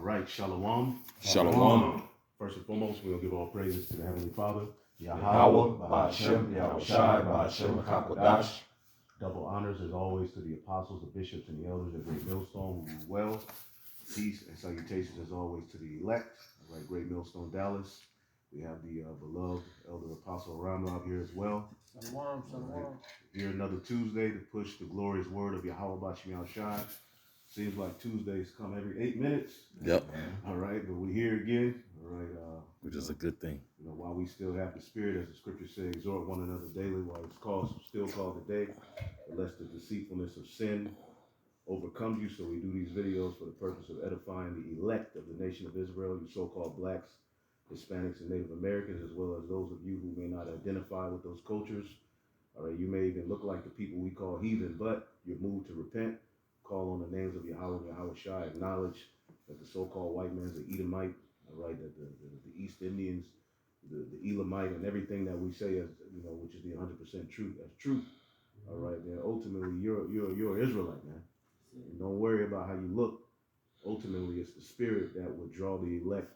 right, Shalom. Shalom. First and foremost, we'll give all praises to the Heavenly Father, Yahweh, Ba'ashem, Yahushai, Ba'ashem, HaKadosh. Double honors, as always, to the apostles, the bishops, and the elders of Great Millstone who do well. Peace and salutations, as always, to the elect, all right, Great Millstone, Dallas. We have the beloved Elder Apostle Ramlab here as well. Shalom. Right. Here another Tuesday to push the glorious word of Yahweh Ba'ashem Yahushai. Seems like Tuesdays come every 8 minutes. Yep. All right, but we're here again. All right. Which is a good thing. You know, while we still have the spirit, as the scriptures say, exhort one another daily while it's still called the day, lest the deceitfulness of sin overcomes you. So we do these videos for the purpose of edifying the elect of the nation of Israel, you so-called blacks, Hispanics, and Native Americans, as well as those of you who may not identify with those cultures. All right, you may even look like the people we call heathen, but you're moved to repent, call on the names of Yahweh, Yahushai, acknowledge that the so-called white man's an Edomite, all right, that the East Indians, the Elamite, and everything that we say as, you know, which is the 100% truth, as truth. All right, then ultimately you're an Israelite, man. And don't worry about how you look. Ultimately, it's the spirit that would draw the elect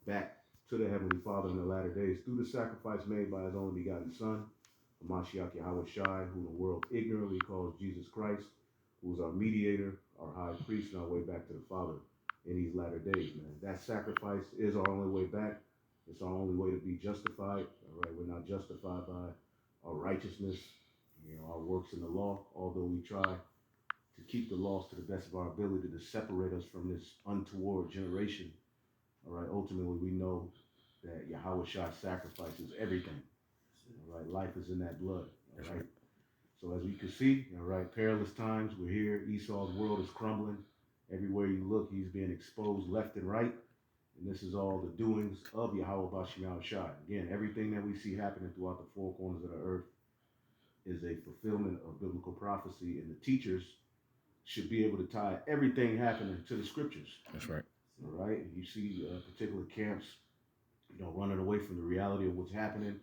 back to the Heavenly Father in the latter days through the sacrifice made by His only begotten Son, Mashiach Yahushai, who the world ignorantly calls Jesus Christ, who is our mediator, our high priest, and our way back to the Father in these latter days, man. That sacrifice is our only way back. It's our only way to be justified. All right, we're not justified by our righteousness, you know, our works in the law, although we try to keep the laws to the best of our ability to separate us from this untoward generation. All right, ultimately we know that Yahushai's sacrifice is everything. All right, life is in that blood. All right. So as we can see, all right, perilous times, we're here. Esau's world is crumbling. Everywhere you look, he's being exposed left and right. And this is all the doings of Yahweh Ba'ashem Yahushai. Again, everything that we see happening throughout the four corners of the earth is a fulfillment of biblical prophecy, and the teachers should be able to tie everything happening to the scriptures. That's right. All right, and you see particular camps, you know, running away from the reality of what's happening,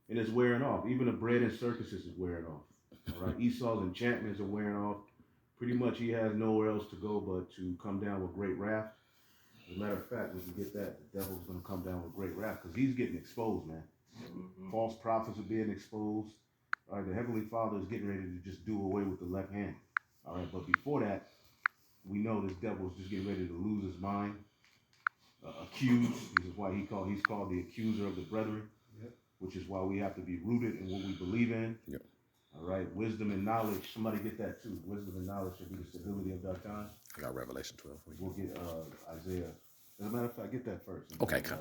and it's wearing off. Even the bread and circuses is wearing off. All right, Esau's enchantments are wearing off. Pretty much he has nowhere else to go but to come down with great wrath. As a matter of fact, when you get that, the devil's going to come down with great wrath because he's getting exposed, man. False prophets are being exposed. All right, the Heavenly Father is getting ready to just do away with the left hand. All right, but before that, we know this devil is just getting ready to lose his mind. Accused. This is why he's called the accuser of the brethren, which is why we have to be rooted in what we believe in. Yep. All right, wisdom and knowledge. Somebody get that too. Wisdom and knowledge should be the stability of that time. I got Revelation 12 for you. We'll get Isaiah. As a matter of fact, get that first. Okay, Isaiah.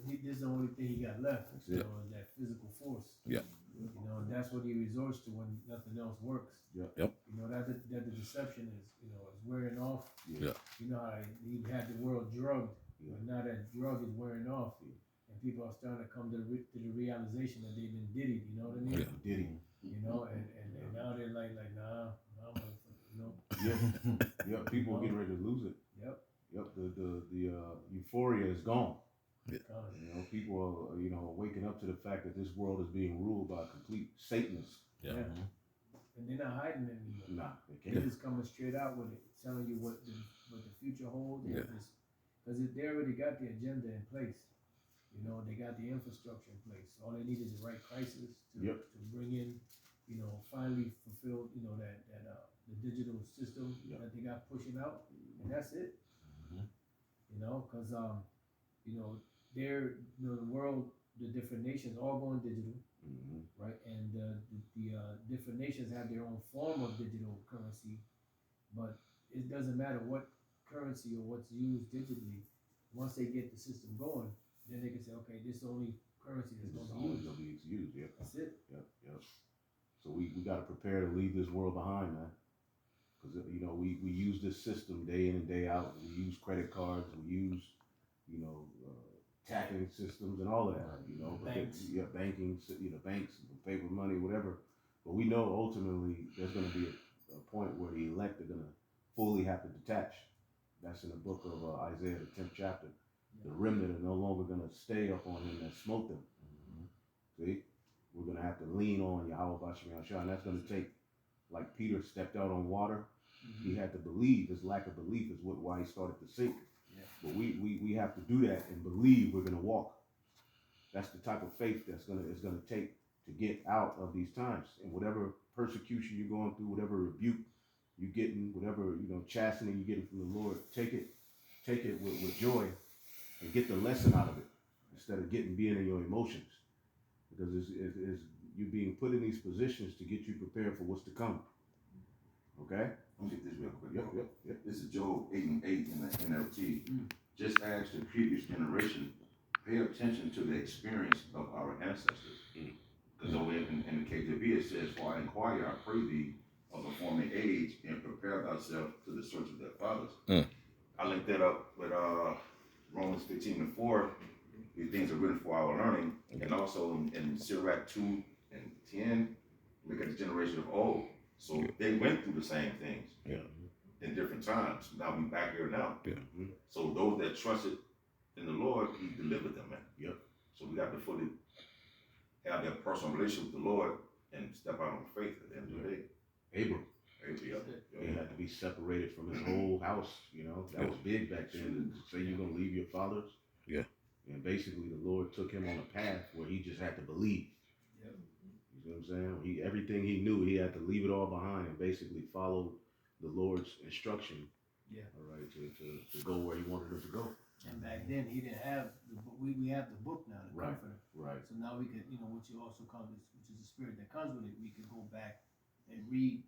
This is the only thing he got left. That's You it. know, is that physical force. Yeah. You know, and that's what he resorts to when nothing else works. Yep. Yep. You know, that the deception is, you know, is wearing off. Yeah. You know how he had the world drugged, Yeah. but now that drug is wearing off, and people are starting to come to the realization that they've been diddied. You know what I mean? Yeah. Diddy. You know, and now they're like nah, you know. Yep. People are getting ready to lose it. Yep. Yep. The euphoria is gone. Gone. You know, people are, you know, waking up to the fact that this world is being ruled by complete Satanists. Yeah. And they're not hiding it anymore. Nah, they They're can't. just coming straight out with it, telling you what the future holds. Yeah. Because they already got the agenda in place. You know, they got the infrastructure in place. All they need is the right crisis to bring in, you know, finally fulfill, you know, that the digital system that they got pushing out, and that's it. You know, because you know, the world, the different nations all going digital, right? And the different nations have their own form of digital currency, but it doesn't matter what currency or what's used digitally. Once they get the system going, then they can say, okay, this is the only currency that's It's going to be always used. gonna be used. Yep. That's it. Yep. So we got to prepare to leave this world behind, man. Because, you know, we use this system day in and day out. We use credit cards. We use, you know, tapping systems and all of that, you know. Banks. Banking, you know, banks, paper money, whatever. But we know ultimately there's going to be a point where the elect are going to fully have to detach. That's in the book of Isaiah, the 10th chapter. The remnant are no longer going to stay up on him that smote them. See? We're going to have to lean on Yahweh Ba'ashem Yahushua, and that's going to take, like Peter stepped out on water. He had to believe. His lack of belief is why he started to sink. Yeah. But we have to do that and believe we're gonna walk. That's the type of faith it's gonna take to get out of these times. And whatever persecution you're going through, whatever rebuke you're getting, whatever chastening you're getting from the Lord, take it with joy and get the lesson out of it instead of being in your emotions, because it's you being put in these positions to get you prepared for what's to come. Okay. Let me get this real quick. Yep. This is Job 8:8 in the NLT. Just as the previous generation, pay attention to the experience of our ancestors. Because over in the KJV it says, "For I inquire, I pray thee, of the former age, and prepare thyself to the search of their fathers." I linked that up with Romans 15:4. These things are written for our learning, and also in Sirach 2:10, look at the generation of old. So they went through the same things in different times. Now we back here now. So those that trusted in the Lord, He delivered them, man. Yep. So we got to fully have that personal relationship with the Lord and step out on faith at the end of the day. Abram. Yeah. He had to be separated from his whole house. That was big back then. To say you're gonna leave your fathers. Yeah. And basically, the Lord took him on a path where he just had to believe. Yep. You know what I'm saying? Everything he knew, he had to leave it all behind and basically follow the Lord's instruction. Yeah. All right, to go where he wanted him to go. And back then he didn't have the book. We have the book now, the Right. Comforter. Right. So now we could, which you also call this, which is the spirit that comes with it. We could go back and read,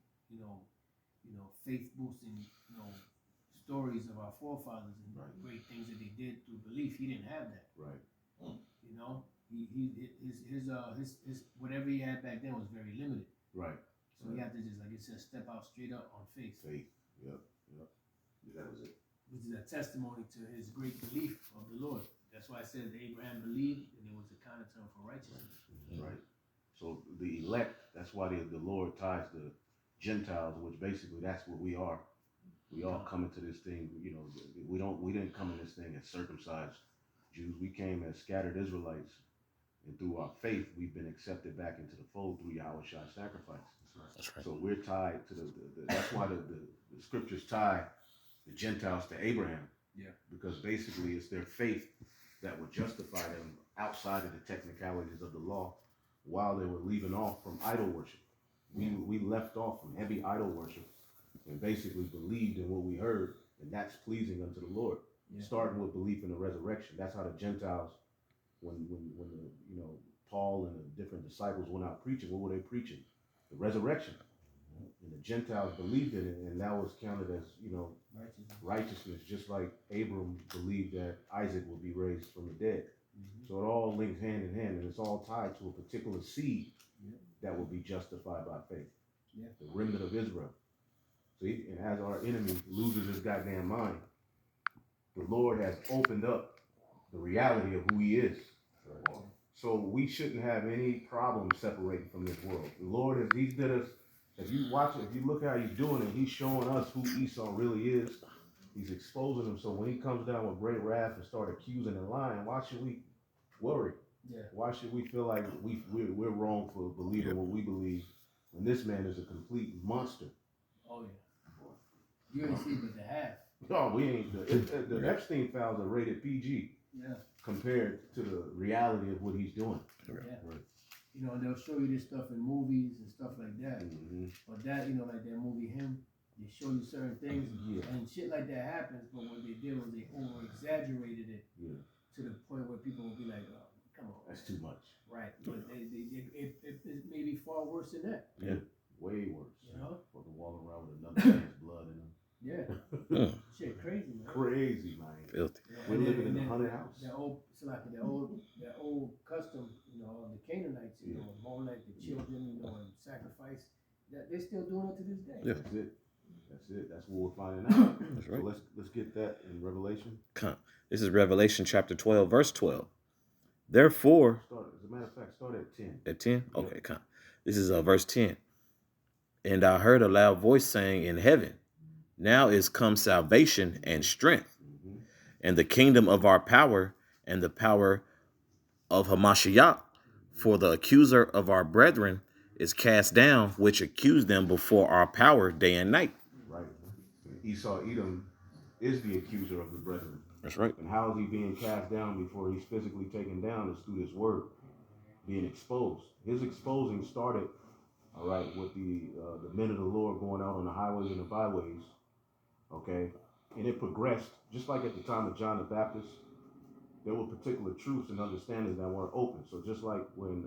faith boosting, stories of our forefathers and Right. great things that they did through belief. He didn't have that. Right. His whatever he had back then was very limited. Right. So he had to just, like it says, step out straight up on faith. Faith. Yep. That was it. Which is a testimony to his great belief of the Lord. That's why I said that Abraham believed, and it was accounted to him for righteousness. Right. So the elect, that's why the Lord ties the Gentiles, which basically that's what we are. We all come into this thing, we didn't come in this thing as circumcised Jews. We came as scattered Israelites, and through our faith, we've been accepted back into the fold through Yahushua's sacrifice. That's right. So we're tied to that's why the scriptures tie the Gentiles to Abraham. Yeah. Because basically it's their faith that would justify them outside of the technicalities of the law while they were leaving off from idol worship. We left off from heavy idol worship and basically believed in what we heard, and that's pleasing unto the Lord. Yeah. Starting with belief in the resurrection. That's how the Gentiles, when Paul and the different disciples went out preaching, what were they preaching? The resurrection. And the Gentiles believed in it, and that was counted as, righteousness, just like Abram believed that Isaac would be raised from the dead. So it all links hand in hand, and it's all tied to a particular seed that will be justified by faith. Yeah. The remnant of Israel. See, and as our enemy loses his goddamn mind, the Lord has opened up the reality of who he is. So we shouldn't have any problem separating from this world. The Lord, he's did us, if you watch it, if you look how he's doing it, he's showing us who Esau really is. He's exposing him. So when he comes down with great wrath and start accusing and lying, why should we worry? Yeah. Why should we feel like we're wrong for believing what we believe when this man is a complete monster? Oh yeah. You ain't see but the half. No, we ain't. The Epstein files are rated PG. Yeah. Compared to the reality of what he's doing. Yeah. Right. And they'll show you this stuff in movies and stuff like that. Mm-hmm. But that, like that movie Him, they show you certain things and shit like that happens. But what they did was they over exaggerated it to the point where people will be like, "Oh, come on, that's too much." Right. But it may be far worse than that. Yeah, way worse. Fucking walking around with another man's blood in him. Yeah. Shit, crazy, man. Crazy, man. Filthy. We're living in a haunted house. That old custom, of the Canaanites, Molech, the children, and sacrifice. That they're still doing it to this day. Yeah. That's it. That's what we're finding out. That's right. So let's get that in Revelation. This is Revelation chapter 12, verse 12. Therefore, As a matter of fact, start at 10. At 10? Okay, come. This is verse 10. And I heard a loud voice saying in heaven, now is come salvation and strength, and the kingdom of our power and the power of Hamashiach, for the accuser of our brethren is cast down, which accused them before our power day and night. Right. Esau Edom is the accuser of the brethren. That's right. And how is he being cast down before he's physically taken down? Is through this word being exposed. His exposing started, all right, with the men of the Lord going out on the highways and the byways, okay, and it progressed just like at the time of John the Baptist. There were particular truths and understandings that weren't open. So just like when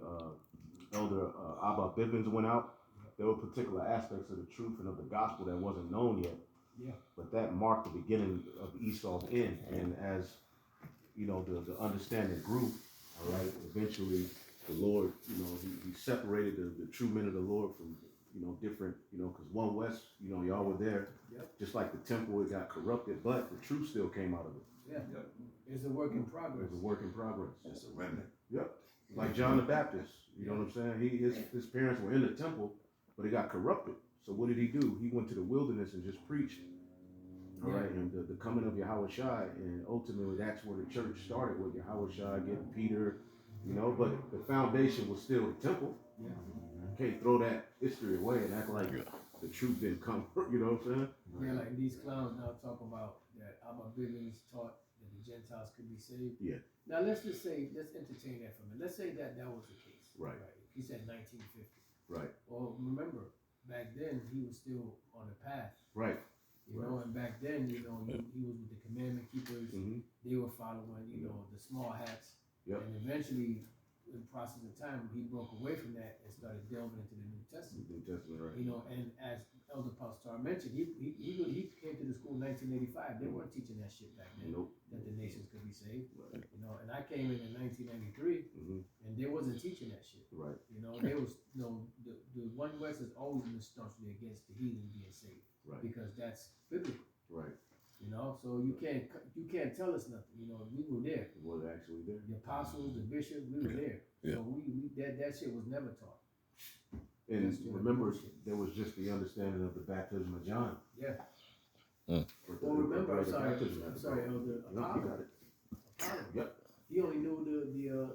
Elder Abba Bivens went out, there were particular aspects of the truth and of the gospel that wasn't known yet. Yeah. But that marked the beginning of Esau's end. And as you know, the understanding grew, all right, eventually the Lord, you know, he separated the true men of the Lord from, you know, different, you know, because One West, you know, y'all were there. Yep. Just like the temple, it got corrupted, but the truth still came out of it. Yeah. Yep. It's a work in progress. It was a work in progress. It's a remnant. Yep. Like John the Baptist, you know what I'm saying? His parents were in the temple, but it got corrupted. So what did he do? He went to the wilderness and just preached. All right, and the coming of Yahweh Shai, and ultimately that's where the church started, with Yahweh Shai getting Peter, you know, but the foundation was still the temple. Yeah. You can't throw that history away and act like the truth didn't come, you know what I'm saying? Yeah, like these clowns now talk about that Abba Bivens taught that the Gentiles could be saved. Yeah. Now let's just say, let's entertain that for a minute. Let's say that was the case. Right. He said 1950. Right. Well, remember, back then he was still on the path. Right. You know, and back then, you know, he was with the commandment keepers. Mm-hmm. They were following, you know, the small hats. Yep. And eventually, in the process of time, he broke away from that and started delving into the New Testament. New Testament, right. You know, and as Elder Pastor mentioned, he came to the school in 1985. They weren't teaching that shit back then. Nope. That the nations could be saved. Right. You know, and I came in 1993, and they wasn't teaching that shit. Right. You know, they was, you know, the One West has always been staunchly against the heathen being saved. Right. Because that's biblical. Right. You know, so you can't tell us nothing. You know, we were there. It was actually there. The apostles, the bishops, we were there. Yeah. So we that shit was never taught. And That's true. remember, there was just the understanding of the baptism of John. Yeah. Mm. Well, remember, I'm The sorry, baptism of Elder No, you Apollo. got it. Apollo. Yep. He only knew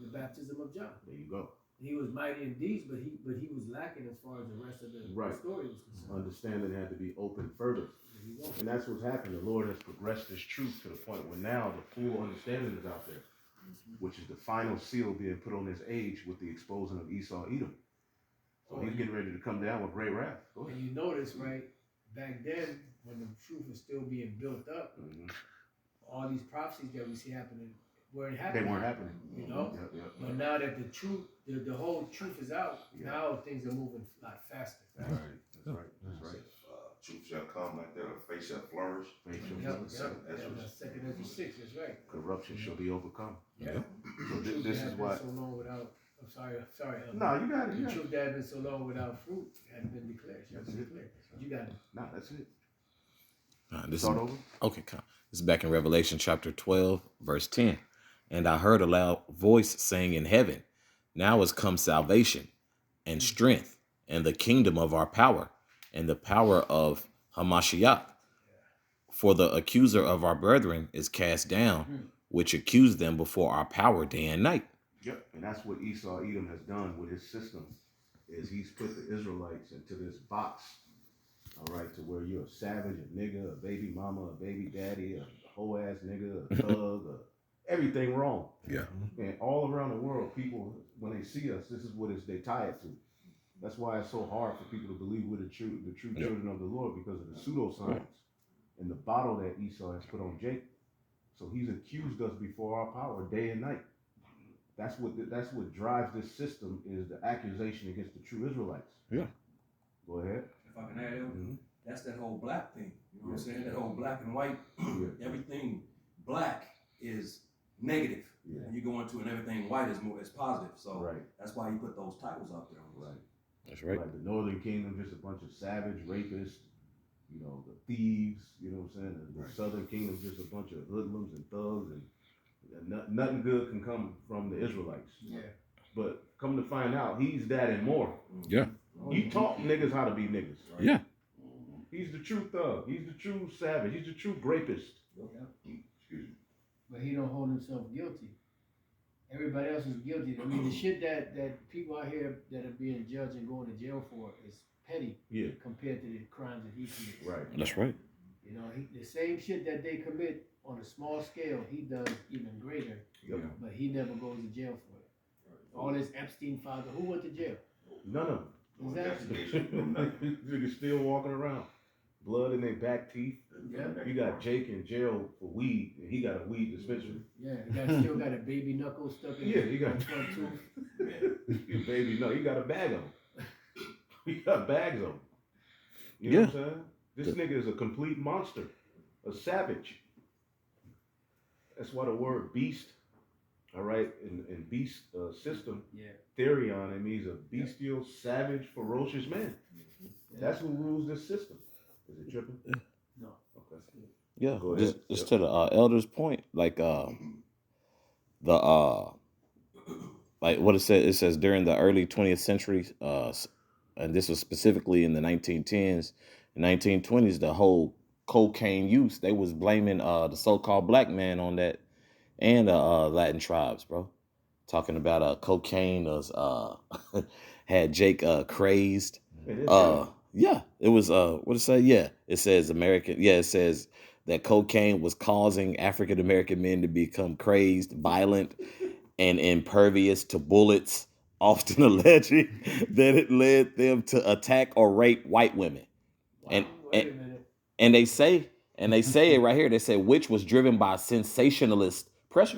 the baptism of John. There you go. He was mighty in deeds, but he was lacking as far as the rest of the Right. story was concerned. Understanding had to be opened further. There you go. And that's what's happened. The Lord has progressed this truth to the point where now the full understanding is out there, which is the final seal being put on this age with the exposing of Esau Edom. So he's getting ready to come down with great wrath. Go ahead. And you notice, right, back then, when the truth was still being built up, Mhm. all these prophecies that we see happening weren't They happening. weren't happening. You know? Yep, yep. But now that the truth, the whole truth is out, Yeah. now things are moving a lot faster. That's right. That's right. That's right. Truth shall come like that, or faith shall flourish. Faith shall Yep, be yep, saved. that's 2 Ezra 6, that's right. Corruption shall be overcome. Yeah. So The truth this that is had what. been so long without, I'm sorry, Elder. No, you got it. The You got it. truth that had been so long without fruit hadn't been declared. Shall be That's it. declared. You got it. No, that's it. This is, Start over. okay, come. This is back in Revelation chapter 12, verse 10. And I heard a loud voice saying in heaven, now is come salvation and strength and the kingdom of our power and the power of Hamashiach. For the accuser of our brethren is cast down, which accused them before our power day and night. Yep. And that's what Esau Edom has done with his system, is he's put the Israelites into this box, all right, to where you're a savage, a nigga, a baby mama, a baby daddy, a whole ass nigga, a thug, everything wrong. Yeah. And all around the world, people, when they see us, this is what they tie it to. That's why it's so hard for people to believe we're the true children of the Lord, because of the pseudoscience and the bottle that Esau has put on Jacob. So he's accused us before our power day and night. That's what drives this system, is the accusation against the true Israelites. Yeah. Go ahead. If I can add, Mhm. that's that whole black thing. You know what I'm saying? That whole black and white. Yeah. Everything black is negative. Yeah. And you go into and everything white is positive. So Right. that's why he put those titles out there. Right. That's right. Like the Northern Kingdom, just a bunch of savage rapists, you know, the thieves, you know what I'm saying? The Southern Kingdom, just a bunch of hoodlums and thugs, and nothing good can come from the Israelites. Yeah. But come to find out, he's that and more. Yeah. He taught niggas how to be niggas. Yeah. He's the true thug. He's the true savage. He's the true rapist. Excuse me. But he don't hold himself guilty. Everybody else is guilty. I mean, the shit that people out here that are being judged and going to jail for is petty Yeah. compared to the crimes that he commits. Right. That's right. You know, the same shit that they commit on a small scale, he does even greater, Yep. but he never goes to jail for it. All this Epstein files, who went to jail? None of them. No Exactly. investigation, no nothing. Niggas still walking around. Blood in their back teeth. Yeah. You got Jake in jail for weed, and he got a weed dispensary. Yeah, still got a baby knuckle stuck in Yeah, he got front tooth. His baby, no, he got a bag of them. He got bags of them. You know what I'm saying? This nigga is a complete monster, a savage. That's why the word beast, all right, in beast system, Yeah. Therion, it means a bestial, savage, ferocious man. That's who rules this system. Is it tripping? No. Okay. Yeah, Go just ahead. just to the elder's point, like like what it says during the early 20th century, and this was specifically in the 1910s and 1920s, the whole cocaine use, they was blaming the so-called black man on that, and Latin tribes, bro, talking about cocaine was had Jake crazed. It is. Yeah, it was what it say? Yeah, it says it says that cocaine was causing African American men to become crazed, violent, and impervious to bullets, often alleging that it led them to attack or rape white women. And Wait a minute. and they say it right here. They say which was driven by sensationalist press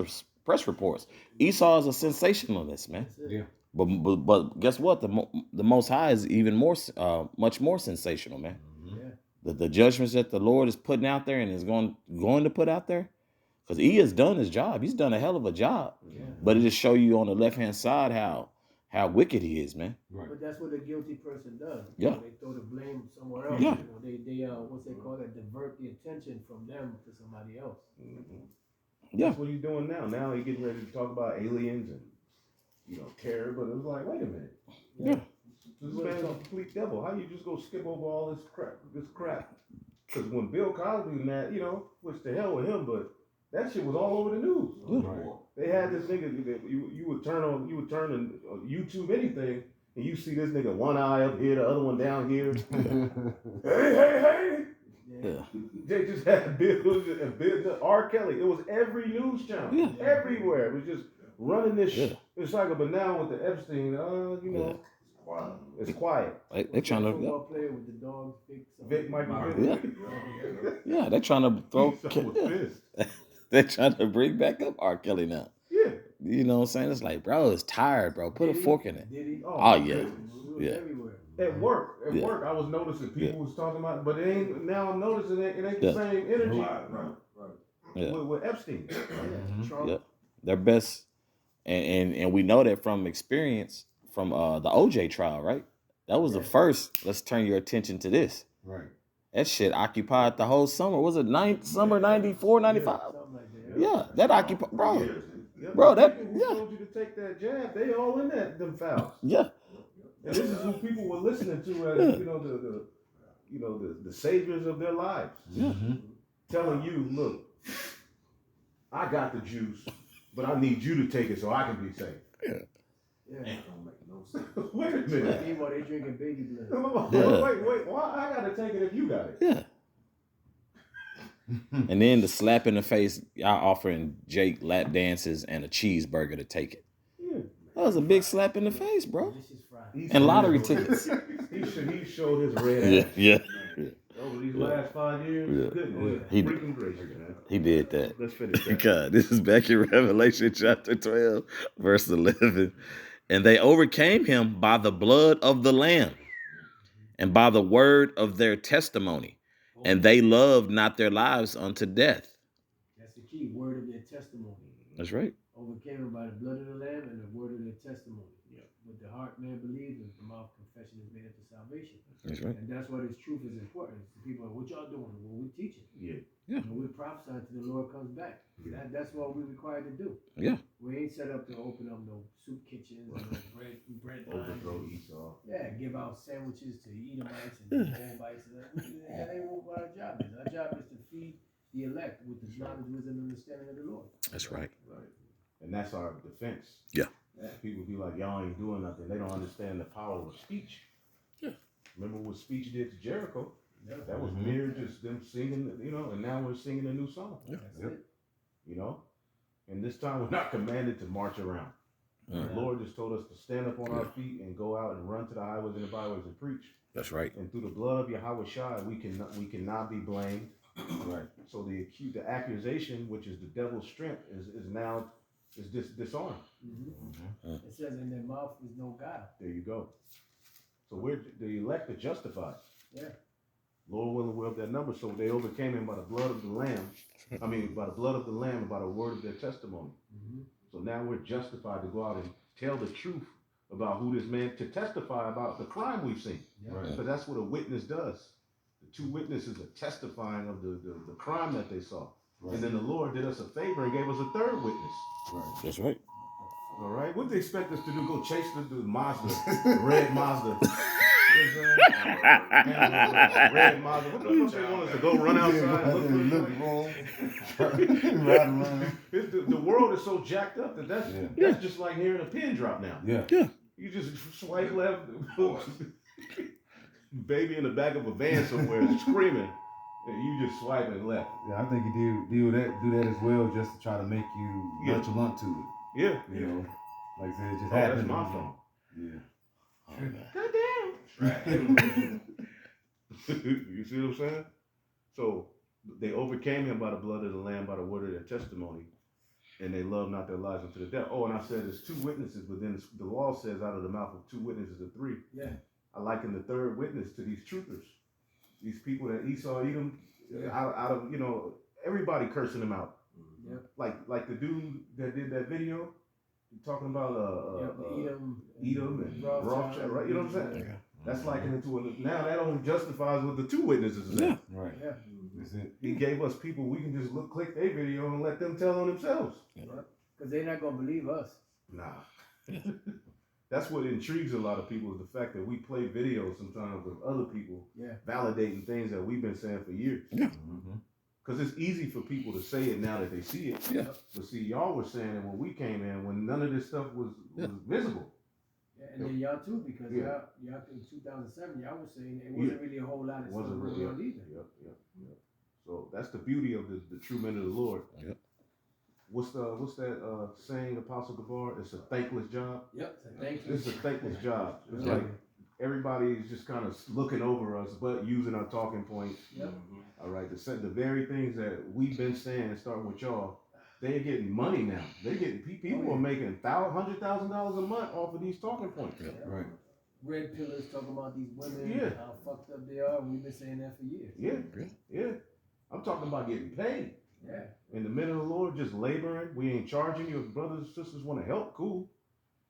reports. Esau is a sensationalist, man. That's it. But guess what? The Most High is even more, much more sensational, man. Yeah. The judgments that the Lord is putting out there and is going to put out there, because He has done His job. He's done a hell of a job. Yeah. But it just show you on the left hand side how wicked He is, man. But that's what a guilty person does. Yeah. They throw the blame somewhere else. Yeah. They what's they call it? Divert the attention from them to somebody else. Yeah. That's what he's doing now. Now he's getting ready to talk about aliens and, terror. But it was like, wait a minute. Yeah. This man's a complete devil. How you just go skip over all this crap? Because when Bill Cosby and that, which the hell with him, but that shit was all over the news. Right. They had this nigga. You would turn on YouTube anything, and you see this nigga one eye up here, the other one down here. hey. Yeah. They just had Bill, R. Kelly. It was every news channel, everywhere. It was just running this. It's like but now with the Epstein, it's quiet. They trying to. Football player with the dogs, Vic Michael. Yeah. Yeah, they're trying to throw. They're trying to bring back up R. Kelly now. Yeah. You know what I'm saying? It's like, bro, it's tired, bro. Put a fork in it. Did he? Oh yeah. Yeah. Everywhere. At work, I was noticing people was talking about it, but it ain't. Now I'm noticing it ain't the same energy with Epstein. Trump. Yeah. Their best, and we know that from experience from the OJ trial, right? That was the first. Let's turn your attention to this. Right. That shit occupied the whole summer. Was it summer 94, 95? Something like that. Yeah, that occupied, bro. Yep. Bro, that People who told you to take that jab, they all in them fouls. Yeah. And this is who people were listening to as the saviors of their lives. Yeah. Telling you, look, I got the juice, but I need you to take it so I can be safe. Yeah. That don't make no sense. Wait a minute. Meanwhile, they drinking baby blood. Wait, why I gotta take it if you got it? Yeah. And then the slap in the face, y'all offering Jake lap dances and a cheeseburger to take it. Yeah. That was a big slap in the face, bro. Delicious fry. And lottery tickets. He showed his red ass. Yeah. Over these last 5 years. Yeah. Goodness. He- Freaking gracious, man. He did that. Let's finish that. God, this is back in Revelation chapter 12, verse 11. And they overcame him by the blood of the Lamb and by the word of their testimony. And they loved not their lives unto death. That's the key. Word of their testimony. That's right. Overcame them by the blood of the Lamb and the word of their testimony. Yeah. With the heart man believes, and the mouth confession is made unto salvation. That's right. And that's why this truth is important. People are, what y'all doing? Well, we're teaching. Yeah. And we're prophesying till the Lord comes back. That's what we're required to do. Yeah. We ain't set up to open up no soup kitchens and no bread Overthrow lines. Esau. Yeah, give out sandwiches to Edomites and Moabites. That ain't what our job is. Our job is to feed the elect with the knowledge, wisdom, and understanding of the Lord. That's right. Right. And that's our defense. Yeah. People be like, y'all ain't doing nothing. They don't understand the power of speech. Yeah. Remember what speech did to Jericho? Yeah. That was mere just them singing, you know, and now we're singing a new song. Yeah. That's it. You know? And this time we're not commanded to march around. Mm. The Lord just told us to stand up on our feet and go out and run to the highways and the byways and preach. That's right. And through the blood of Yahweh Shai, we cannot be blamed. Right. So the accusation, which is the devil's strength, is now disarmed. Mm-hmm. It says in their mouth is no guile. There you go. So we're the elect are justified. Yeah. Lord willing, we're of that number. So they overcame him by the blood of the Lamb. I mean, by the blood of the Lamb and by the word of their testimony. Mm-hmm. So now we're justified to go out and tell the truth about who this man, to testify about the crime we've seen. Yeah. Right. Because that's what a witness does. The two witnesses are testifying of the crime that they saw. Right. And then the Lord did us a favor and gave us a third witness. Right. That's right. All right? What do they expect us to do? Go chase the Mazda, the red Mazda. You know what I'm saying? Red Mazda. What the fuck they want us to go run outside and look for wrong. Ride around. the world is so jacked up that's just like hearing a pin drop now. Yeah. You just swipe left, baby in the back of a van somewhere screaming, and you just swiping left. Yeah, I think you do that as well, just to try to make you nonchalant to it. Yeah. You know, like I said, it just Oh, that's happened. my phone. Yeah. Goddamn. You see what I'm saying? So they overcame him by the blood of the Lamb, by the word of their testimony, and they loved not their lives unto the death. Oh, and I said there's two witnesses, but then the law says out of the mouth of two witnesses are three. Yeah. I liken the third witness to these truthers, these people that Esau Edom, out of everybody cursing him out. Yeah. Like the dude that did that video, talking about Edom and Rothschild, right? You know what I'm saying? Yeah. That's likening it to now that only justifies what the two witnesses are saying. Right. Yeah. That's it. He gave us people we can just click their video and let them tell on themselves. Because they're not going to believe us. Nah. That's what intrigues a lot of people is the fact that we play videos sometimes of other people validating things that we've been saying for years. Yeah. Because it's easy for people to say it now that they see it. Yeah. But see, y'all were saying it when we came in, when none of this stuff was visible. Yeah, and then y'all too, because y'all in 2007, y'all was saying it wasn't really a whole lot of stuff in the world either. Yep. So that's the beauty of the true men of the Lord. Yep. What's that saying, Apostle Gabar? It's a thankless job. Yep. Thank you. It's a thankless job. It's like everybody's just kind of looking over us, but using our talking points. Yep. All right, the very things that we've been saying, starting with y'all, they're getting money now. They're getting people are making $100,000 a month off of these talking points. Yeah. Right. Red pillars talking about these women, how fucked up they are. We've been saying that for years. Yeah. I'm talking about getting paid. Yeah. And the men of the Lord just laboring. We ain't charging you. If brothers and sisters want to help, cool.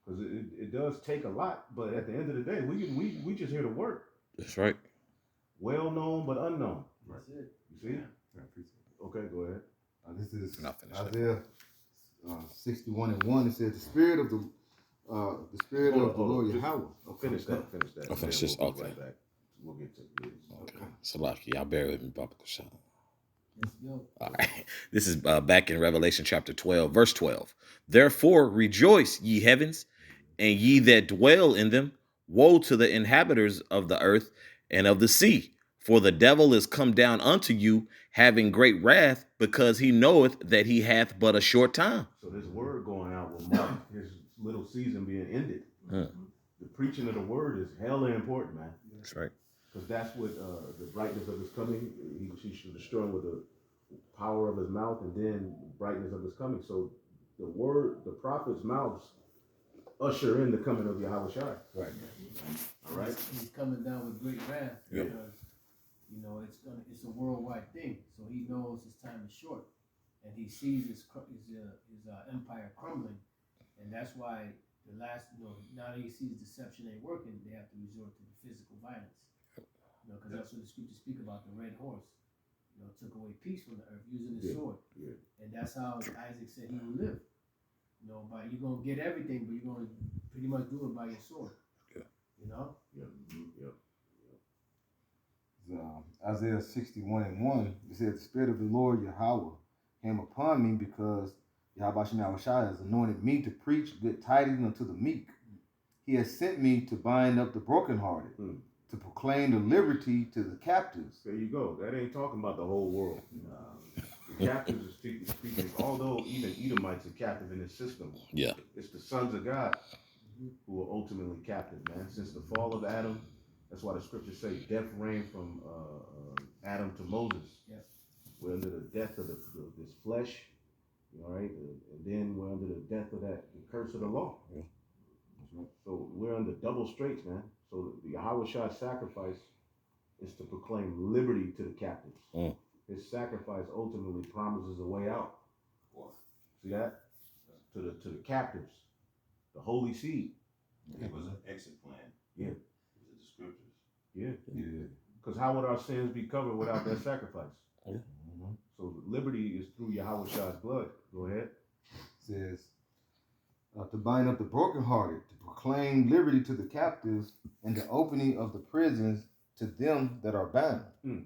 Because it does take a lot. But at the end of the day, we just here to work. That's right. Well known but unknown. That's it. You see? Okay, go ahead. This is Nothing. Isaiah 61:1. It says, "The spirit of the Lord Yahweh." Finish that. I'll finish Then this. we'll go Okay. right back. We'll get to this. Okay. Salaki, y'all bear with me, Baba Kashan. Let's go. All right. This is back in Revelation chapter 12, verse 12. Therefore rejoice, ye heavens, and ye that dwell in them. Woe to the inhabitants of the earth and of the sea. For the devil is come down unto you, having great wrath, because he knoweth that he hath but a short time. So this word going out will mark his little season being ended. Hmm. The preaching of the word is hella important, man. That's right. Because that's what the brightness of his coming, he should destroy with the power of his mouth and then brightness of his coming. So the word, the prophet's mouths usher in the coming of Yahweh Shai. Right. All right. He's coming down with great wrath Yep. because it's a worldwide thing. So he knows his time is short, and he sees his empire crumbling, and that's why the last now that he sees deception ain't working, they have to resort to the physical violence. Because that's what the scriptures speak about. The red horse, took away peace from the earth using the sword, and that's how Isaac said he would live. By you're gonna get everything, but you're gonna pretty much do it by your sword. Isaiah 61:1. It says, "The spirit of the Lord Yahweh came upon me, because Yahweh Shai has anointed me to preach good tidings unto the meek. He has sent me to bind up the brokenhearted, to proclaim the liberty to the captives. There you go. That ain't talking about the whole world. The captives is speaking, although even Edomites are captive in this system. Yeah. It's the sons of God who are ultimately captive, man. Since the fall of Adam, that's why the scriptures say death reigned from Adam to Moses. Yeah. We're under the death of this flesh, all right? And then we're under the death of the curse of the law. Yeah. So we're under double straits, man. So the Yahweh Shah's sacrifice is to proclaim liberty to the captives. Mm. His sacrifice ultimately promises a way out. See that? To the captives, the holy seed. It was an exit plan. Yeah. It was the scriptures. Yeah. Because how would our sins be covered without that sacrifice? Yeah. So liberty is through Yahweh Shah's blood. Go ahead. It says, to bind up the brokenhearted, to proclaim liberty to the captives, and the opening of the prisons to them that are bound. And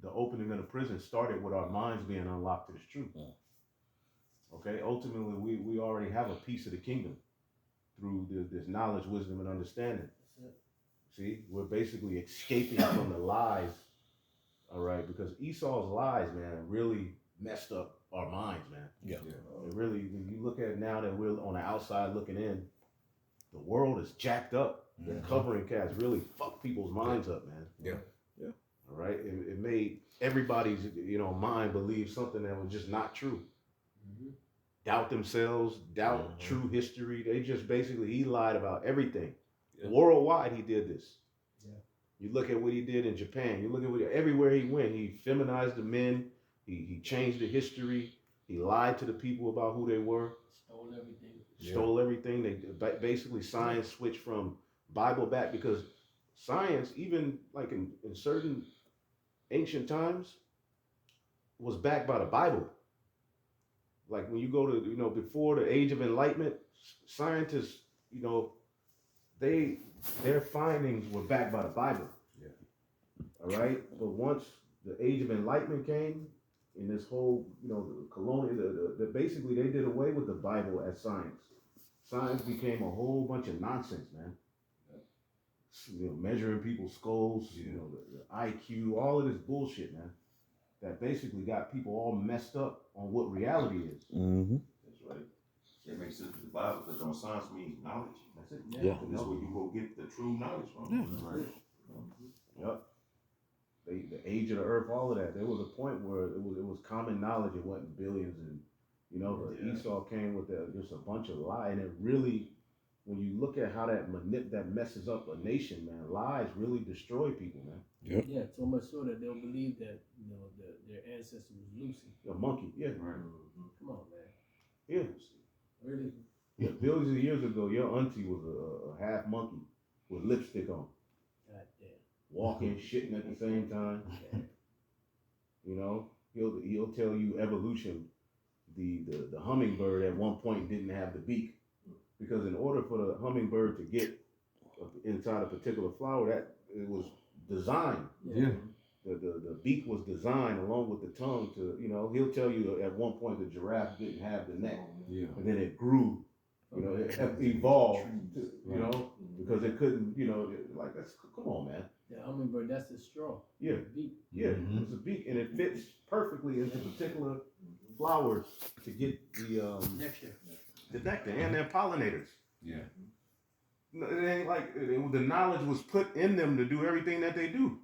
the opening of the prison started with our minds being unlocked to this truth. Yeah. Okay, ultimately we already have a piece of the kingdom through this knowledge, wisdom, and understanding. See, we're basically escaping from the lies, all right, because Esau's lies, man, really messed up our minds, man. Yeah. It really, when you look at it now that we're on the outside looking in, the world is jacked up. The covering cast really fucked people's minds up, man. Yeah. All right, it made everybody's mind believe something that was just not true. Doubt themselves, doubt true history. They just basically, he lied about everything. Yeah. Worldwide, he did this. Yeah. You look at what he did in Japan. You look at everywhere he went. He feminized the men. He changed the history. He lied to the people about who they were. Stole everything. Stole everything. They basically science switched from Bible back, because science, even like in certain ancient times, was backed by the Bible. Like when you go to, before the age of enlightenment, scientists, their findings were backed by the Bible. Yeah. All right. But once the age of enlightenment came, in this whole, the colonial, basically they did away with the Bible as science. Science became a whole bunch of nonsense, man. Measuring people's skulls, the IQ, all of this bullshit, man. That basically got people all messed up on what reality is. Mm-hmm. That's right. It makes sense with the Bible, because on science means knowledge. That's it. Yeah. And that's where you go get the true knowledge from. Yeah. Right. Yep. The age of the earth, all of that. There was a point where it was common knowledge. It wasn't billions, and but Yeah. Esau came with just a bunch of lies, and it really, when you look at how that messes up a nation, man, lies really destroy people, man. Yeah, so much so that they'll believe that their ancestor was Lucy. A monkey, yeah, Right. Come on, man. yeah, Really? yeah. Billions of years ago, your auntie was a half monkey with lipstick on, God damn. walking, shitting at the same time. Yeah. He'll tell you evolution. The hummingbird at one point didn't have the beak, because in order for the hummingbird to get inside a particular flower, that it was designed. Yeah. The beak was designed along with the tongue to, he'll tell you at one point the giraffe didn't have the neck, Yeah. and then it grew, it evolved, because it couldn't, like that's, come on, man. The hummingbird, that's the straw. Yeah, Beak. yeah, Mhm. it's a beak, and it fits perfectly into particular flowers to get the Nectar. nectar and their pollinators. Yeah. No, it ain't like the knowledge was put in them to do everything that they do.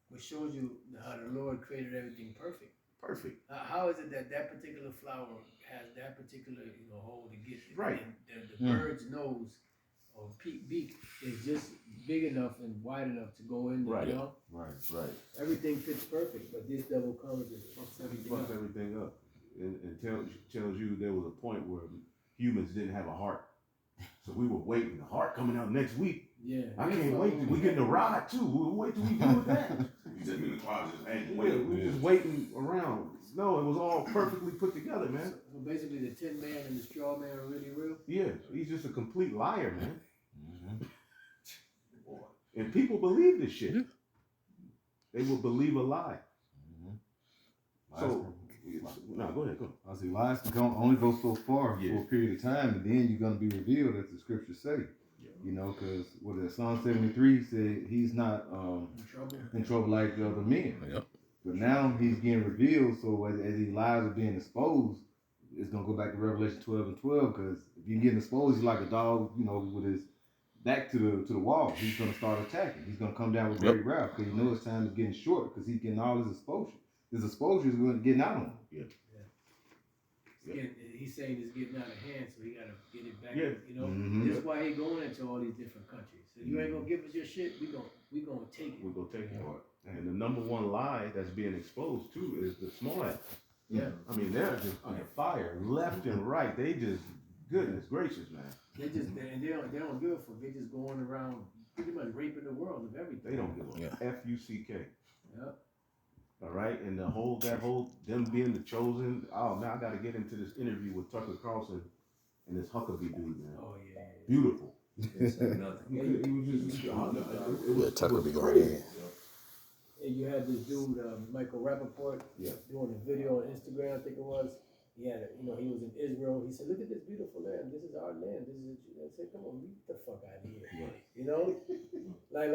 Which shows you how the Lord created everything perfect. Perfect. How is it that particular flower has that particular hole to get it? Right. And the bird's nose or beak is just big enough and wide enough to go in there. Right. Right. Everything fits perfect, but this devil comes and fucks everything Fucks up. everything up. And tells you there was a point where humans didn't have a heart. So we were waiting. The heart coming out next week. Yeah. I can't wait. We getting a ride too. We'll wait till we do that. You just been in the closet, just hanging, Yeah, waiting. we were just waiting around. No, it was all perfectly put together, man. So basically, the Tin Man and the Straw Man are really real. Yeah, he's just a complete liar, man. Mm-hmm. Boy. And people believe this shit. They will believe a lie. So, no, go ahead, go. I say lies can only go so far Yeah. for a period of time, and then you're going to be revealed, as the scriptures say. You know, because what is Psalm 73 said he's not in trouble like the other men. Yep. But now he's getting revealed, so as these lies are being exposed, it's gonna go back to Revelation 12:12. Because if you're getting exposed, he's like a dog, you know, with his back to the wall. He's gonna start attacking. He's gonna come down with great wrath because he knows his time is getting short because he's getting all his exposure. His exposure is going to get out on him. He's saying it's getting out of hand, so he gotta get it back. Yeah. You know, Mhm. that's why he going into all these different countries. So you ain't gonna give us your shit. We gonna take it. We're gonna take it. And the number one lie that's being exposed too is the small ass. Yeah. I mean, they're just on fire left and right. They just, goodness gracious, man. They don't give a fuck. They just going around pretty much raping the world of everything. They don't give a F-U-C-K. Yep. All right, and that whole them being the chosen. Oh man, I got to get into this interview with Tucker Carlson and this Huckabee dude, man. Oh yeah. Beautiful. He was just. Yeah, Tucker be going in. And you had this dude, Michael Rappaport, doing a video on Instagram, I think it was. He had, he was in Israel. He said, "Look at this beautiful land. This is our land. This is." I said, "Come on, get the fuck out of here." Yeah. You know, like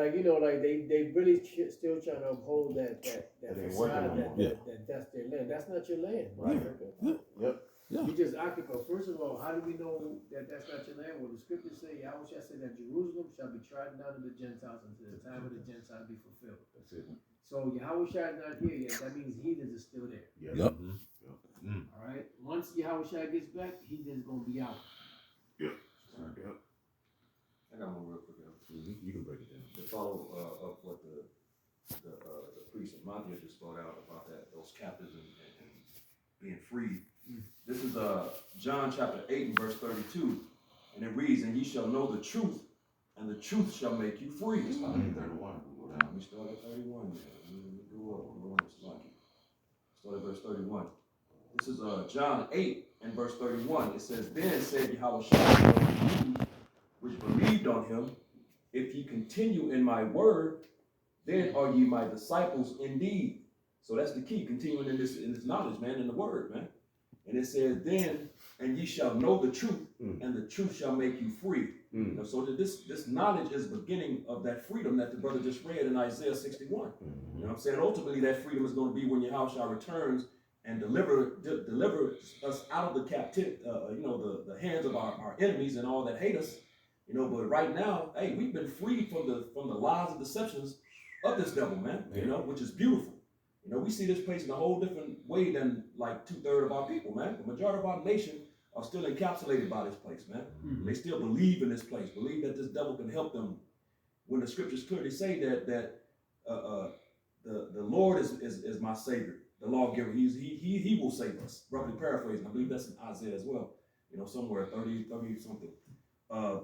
they really still trying to uphold that ain't facade working that that's their land. That's not your land, Right. America. Yep. Yeah. You just occupy. First of all, how do we know that that's not your land? Well, the scriptures say, Yahweh shall say that Jerusalem shall be trodden down of the Gentiles until the time of the Gentiles be fulfilled. That's it. So Yahweh Shai is not here yet. That means heathens are still there. Yep. All right. Once Yahweh Shai gets back, heathens gonna be out. Yep. I got one real quick. You can break it down. To follow up what the priest of Matthew just brought out about those captives and being freed. This is John chapter 8 and verse 32, and it reads, "And ye shall know the truth, and the truth shall make you free." It's about 8:31. We'll go down. We start at 31. We go up. We're on this lucky. Start at verse 31. This is John 8 and verse 31. It says, "Then said Yahweh unto you which believed on him, if ye continue in my word, then are ye my disciples indeed." So that's the key, continuing in this knowledge, man, in the word, man. And it says, "Then, and ye shall know the truth, and the truth shall make you free." You know, so that this knowledge is the beginning of that freedom that the brother just read in Isaiah 61. You know what I'm saying? Ultimately, that freedom is going to be when Yahushua returns and deliver us out of the captivity, the hands of our enemies and all that hate us. You know, but right now, hey, we've been freed from the lies and deceptions of this devil, man. You know, which is beautiful. You know, we see this place in a whole different way than like 2/3 of our people, man. The majority of our nation are still encapsulated by this place, man. They still believe in this place, believe that this devil can help them. When the scriptures clearly say that the Lord is my savior, the lawgiver. He will save us. Roughly paraphrasing, I believe that's in Isaiah as well. You know, somewhere 30 something. The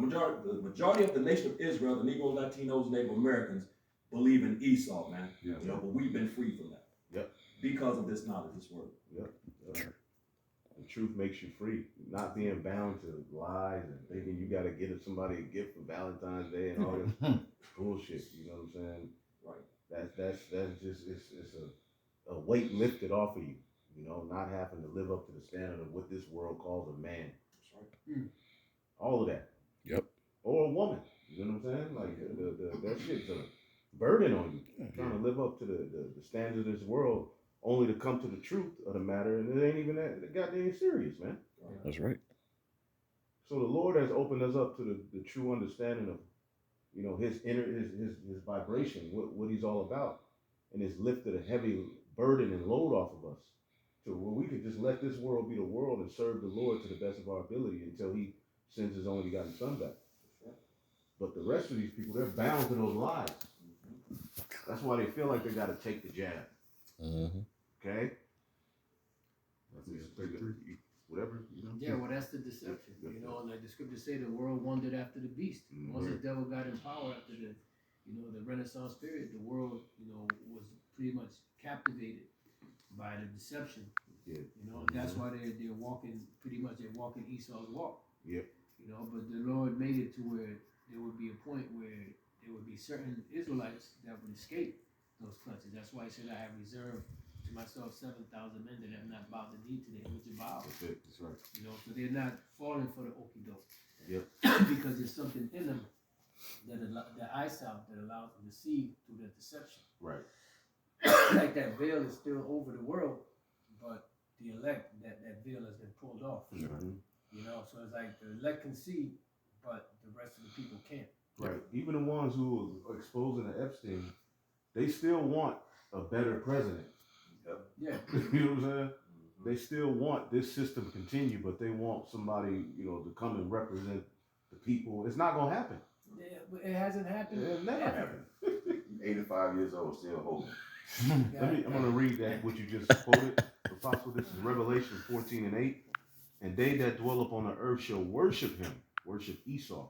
majority of the nation of Israel, the Negroes, Latinos, Native Americans, believe in Esau, man. Yeah. You know, but we've been free from that. Yep. Because of this knowledge, this word. Yep. The truth makes you free. Not being bound to lies and thinking you got to get somebody a gift for Valentine's Day and all this bullshit. You know what I'm saying? Right. That's just it's a weight lifted off of you. You know, not having to live up to the standard of what this world calls a man. That's right. All of that. Yep. Or a woman. You know what I'm saying? Like that shit's a burden on you. Trying to live up to the standards of this world, only to come to the truth of the matter, and it ain't even that goddamn serious, man. That's right. So the Lord has opened us up to the true understanding of, you know, his inner his vibration, what he's all about, and it's lifted a heavy burden and load off of us, to where we could just let this world be the world and serve the Lord to the best of our ability until he sends his only begotten son back. But the rest of these people, they're bound to those lies. That's why they feel like they got to take the jab. Okay? Whatever, you know? Yeah, well, that's the deception. You know, like the scriptures say, the world wandered after the beast. Once the devil got in power after the Renaissance period, the world, was pretty much captivated by the deception. Yeah. You know, that's why they're walking Esau's walk. Yep. You know, but the Lord made it to where there would be a point where there would be certain Israelites that would escape those clutches. That's why he said, "I have reserved to myself 7,000 men that have not bowed the knee to the image of Baal. That's it. That's right. You know, so they're not falling for the okie doke. Yep. Because there's something in them that eyesight that allows them to see through that deception. Right. Like that veil is still over the world, but the elect, that veil has been pulled off. Mhm. You know, so it's like the elect can see, but the rest of the people can't. Right. Even the ones who are exposing to Epstein, they still want a better president. Yeah. You know what I'm saying? They still want this system to continue, but they want somebody, to come and represent the people. It's not gonna happen. Yeah, but it hasn't happened. It'll never happen. 85 years old, still holding. I'm gonna read that what you just quoted, Apostle. This is Revelation 14:8. And they that dwell upon the earth shall worship him, worship Esau,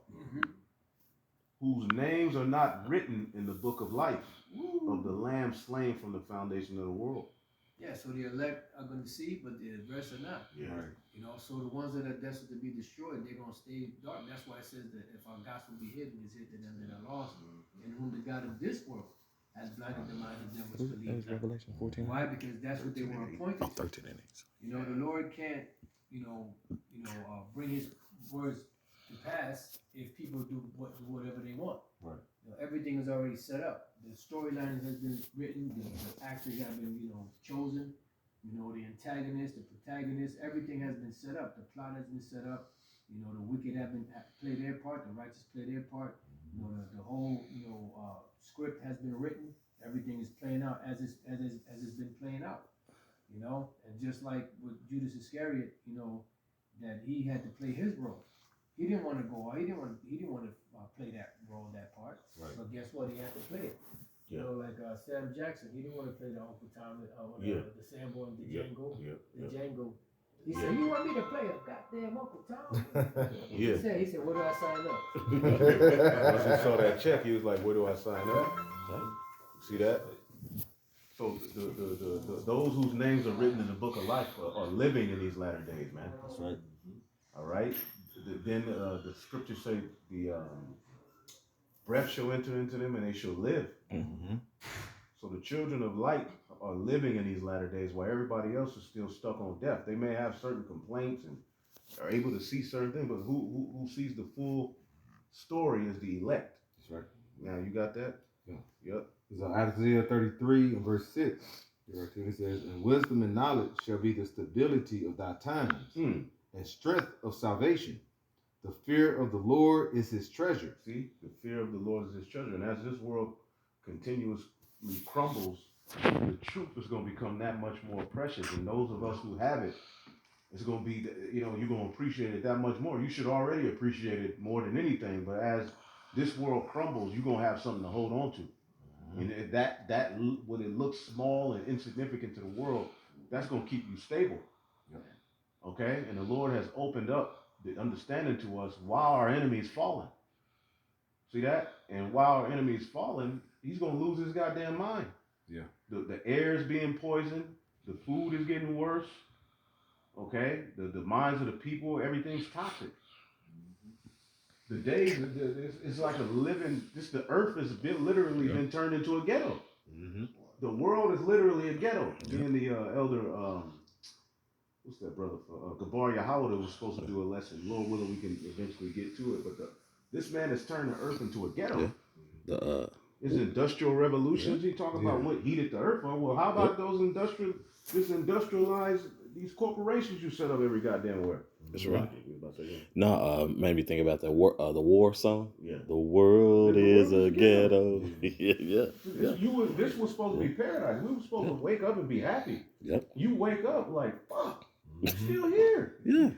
whose names are not written in the book of life of the Lamb slain from the foundation of the world. Yeah, so the elect are going to see, but the rest are not. Yeah. You know, so the ones that are destined to be destroyed, they're going to stay dark. That's why it says that if our gospel be hidden, it's hid to them that are lost, in whom the God of this world has blinded the mind of them which believe not. Revelation 14. Why? Because that's what they were appointed to. 13 and 8. You know, the Lord can't, bring His words to pass if people do whatever they want. Right. You know, everything is already set up. The storyline has been written. The actors have been, chosen. You know, the antagonist, the protagonist, everything has been set up. The plot has been set up. You know, the wicked have play their part. The righteous play their part. You know, the whole script has been written. Everything is playing out as it's been playing out. You know, and just like with Judas Iscariot, that he had to play his role. He didn't want to go out. He didn't want to play that role, that part. Right. But guess what? He had to play it. Yeah. You know, like Sam Jackson, he didn't want to play the Uncle Tom, the Sambo and the Django. The Django. He said, "You want me to play a goddamn Uncle Tom?" Yeah. He said, "Where do I sign up?" Once he saw that check, he was like, "Where do I sign up?" See that? So the those whose names are written in the book of life are living in these latter days, man. That's right. All right. Then the scriptures say the breath shall enter into them and they shall live. Mm-hmm. So the children of light are living in these latter days while everybody else is still stuck on death. They may have certain complaints and are able to see certain things, but who sees the full story is the elect. That's right. Now you got that? Yeah. Yep. So Isaiah 33 and verse 6. It says, "And wisdom and knowledge shall be the stability of thy times, and strength of salvation. The fear of the Lord is his treasure." See, the fear of the Lord is his treasure. And as this world continuously crumbles, the truth is going to become that much more precious. And those of us who have it, it's going to be, you're going to appreciate it that much more. You should already appreciate it more than anything. But as this world crumbles, you're going to have something to hold on to. And that when it looks small and insignificant to the world, that's going to keep you stable. Okay? And the Lord has opened up the understanding to us while our enemy is falling. See that? And while our enemy is falling, he's going to lose his goddamn mind. Yeah. The air is being poisoned. The food is getting worse. Okay? The minds of the people, everything's toxic. The days, it's like a living, the earth has literally been turned into a ghetto. Mm-hmm. The world is literally a ghetto. Me and the elder, what's that brother? Gabar Yahweh was supposed to do a lesson. Lord willing, we can eventually get to it. But this man has turned the earth into a ghetto. Yeah. It's industrial revolutions. You talk about what heated the earth. Well, how about those industrialized, these corporations you set up every goddamn where? That's right. You about to say that? No, made me think about the war song. Yeah. The world is a ghetto. Yeah. This was supposed to be paradise. We were supposed to wake up and be happy. Yep. You wake up like, fuck, I'm still here. Yeah.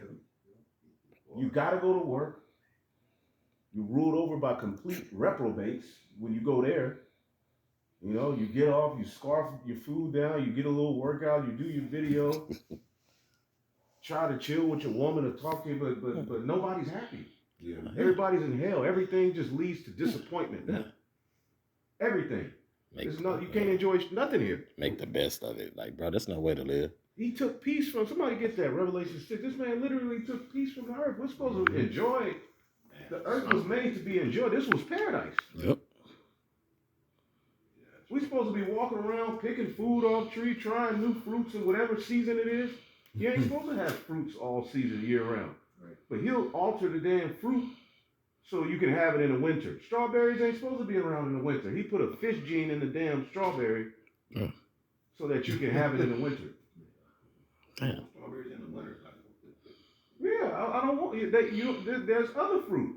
You got to go to work. You're ruled over by complete reprobates when you go there. You get off, you scarf your food down, you get a little workout, you do your video. Try to chill with your woman or talk to you, but nobody's happy. Yeah. Everybody's in hell. Everything just leads to disappointment, man. Everything. You can't enjoy nothing here. Make the best of it. Like, bro, that's no way to live. He took peace from, somebody get that, Revelation 6. This man literally took peace from the earth. We're supposed to enjoy. The earth was made to be enjoyed. This was paradise. Yep. We supposed to be walking around picking food off tree, trying new fruits in whatever season it is. You ain't supposed to have fruits all season, year round. Right. But he'll alter the damn fruit so you can have it in the winter. Strawberries ain't supposed to be around in the winter. He put a fish gene in the damn strawberry so that you can have it in the winter. Damn. Strawberries in the winter. Yeah, I don't want there's other fruit.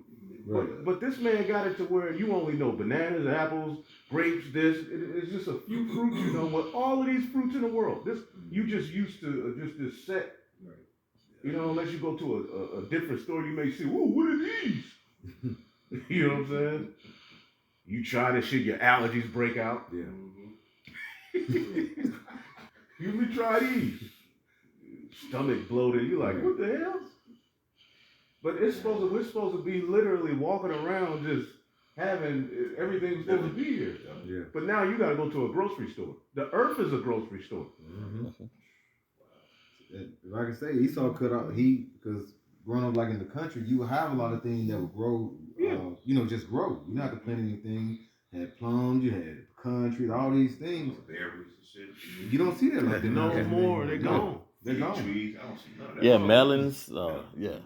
Right. But this man got it to where you only know bananas, apples, grapes, it's just a few fruits, you know, with all of these fruits in the world. You just used to just this set. Right. You know, unless you go to a different store, you may see, ooh, what are these? You know what I'm saying? You try this shit, your allergies break out. Yeah. You try these. Stomach bloated. You're like, what the hell? But we're supposed to be literally walking around just having everything's supposed to be here. Yeah. But now you gotta go to a grocery store. The earth is a grocery store. Mm-hmm. If I can say, Esau cut out because growing up like in the country, you would have a lot of things that would grow. Just grow. You don't have to plant anything. You had plums, you had pecan trees, all these things. Berries and shit. You don't see that like that No now. more. They're gone. They're gone. Trees. I don't see none of that. Yeah, melons. Yeah.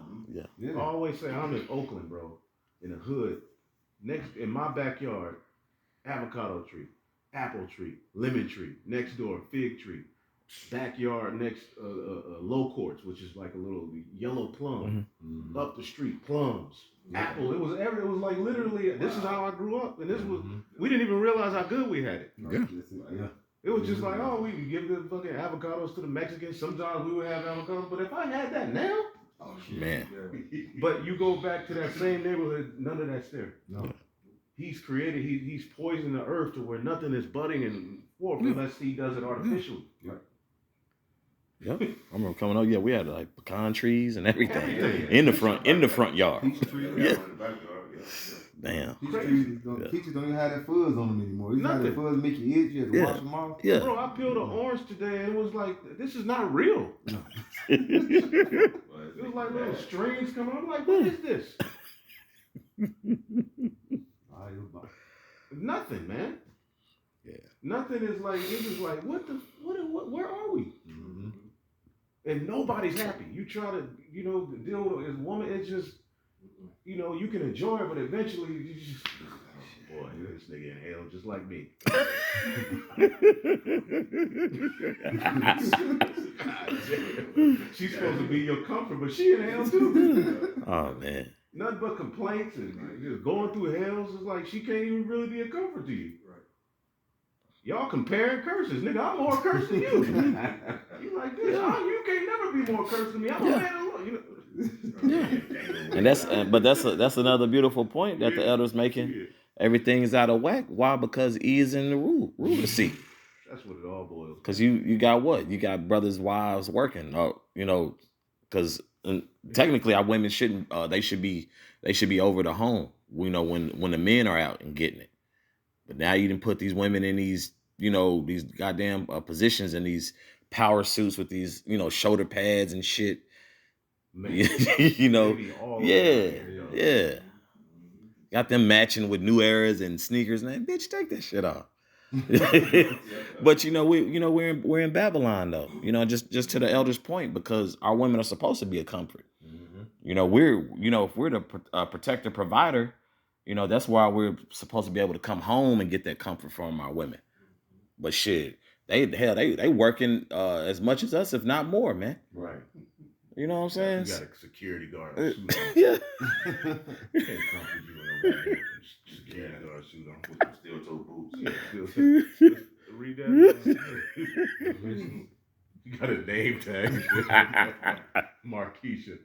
I always say I'm in Oakland, bro, in the hood. Next in my backyard, avocado tree, apple tree, lemon tree. Next door, fig tree. Backyard next, low courts, which is like a little yellow plum. Mm-hmm. Up the street, plums, apple. It was like literally. This is how I grew up, and this was. We didn't even realize how good we had it. Yeah. It was just like, oh, we could give the fucking avocados to the Mexicans. Sometimes we would have avocados, but if I had that now, Oh, shit. Man. Yeah. but you go back to that same neighborhood, none of that's there. No. He's created, he's poisoned the earth to where nothing is budding and forth unless he does it artificially. Yep. I remember coming up. Yeah, we had like pecan trees and everything Everything. in the front yard. Peach trees. Yeah. In the backyard, yeah. Damn. Peaches don't even have that fuzz on them anymore. You have that Nothing. fuzz make you itch. You have to Yeah. wash them off. Yeah. Bro, I peeled an orange today and it was like, this is not real. Well, It was like little strings coming. I'm like, what is this? Nothing, man. Yeah. Nothing is like, it was like, what, where are we? Mm-hmm. And nobody's happy. You try to, deal with this woman, it's just, you can enjoy it, but eventually you just, oh boy, this nigga in hell just like me. She's supposed to be your comfort, but she in hell too. Oh man. Nothing but complaints and just going through hells. It's like she can't even really be a comfort to you. Right. Y'all comparing curses, nigga. I'm more cursed than you. You like this? You can't never be more cursed than me. I'm a man of the Lord. And that's another beautiful point that the elder's making. Yeah. Everything's out of whack. Why? Because he is in the ruler seat. That's what it all boils. Because you got what? You got brothers, wives working. Because technically our women shouldn't. They should be over the home. When the men are out and getting it. But now you didn't put these women in these these goddamn positions and these power suits with these shoulder pads and shit. Man, Yeah. Got them matching with New Eras and sneakers. Man, bitch, take that shit off. But we're in Babylon though. Just to the elder's point, because our women are supposed to be a comfort. Mm-hmm. If we're the protector provider, that's why we're supposed to be able to come home and get that comfort from our women. But shit, they working as much as us, if not more, man. Right. You know what I'm saying? You got a security guard suit on. Yeah. Can't comfort you in a goddamn security guard suit on. With some steel-toe boots. Yeah, read that. You got a name tag. Marquisha.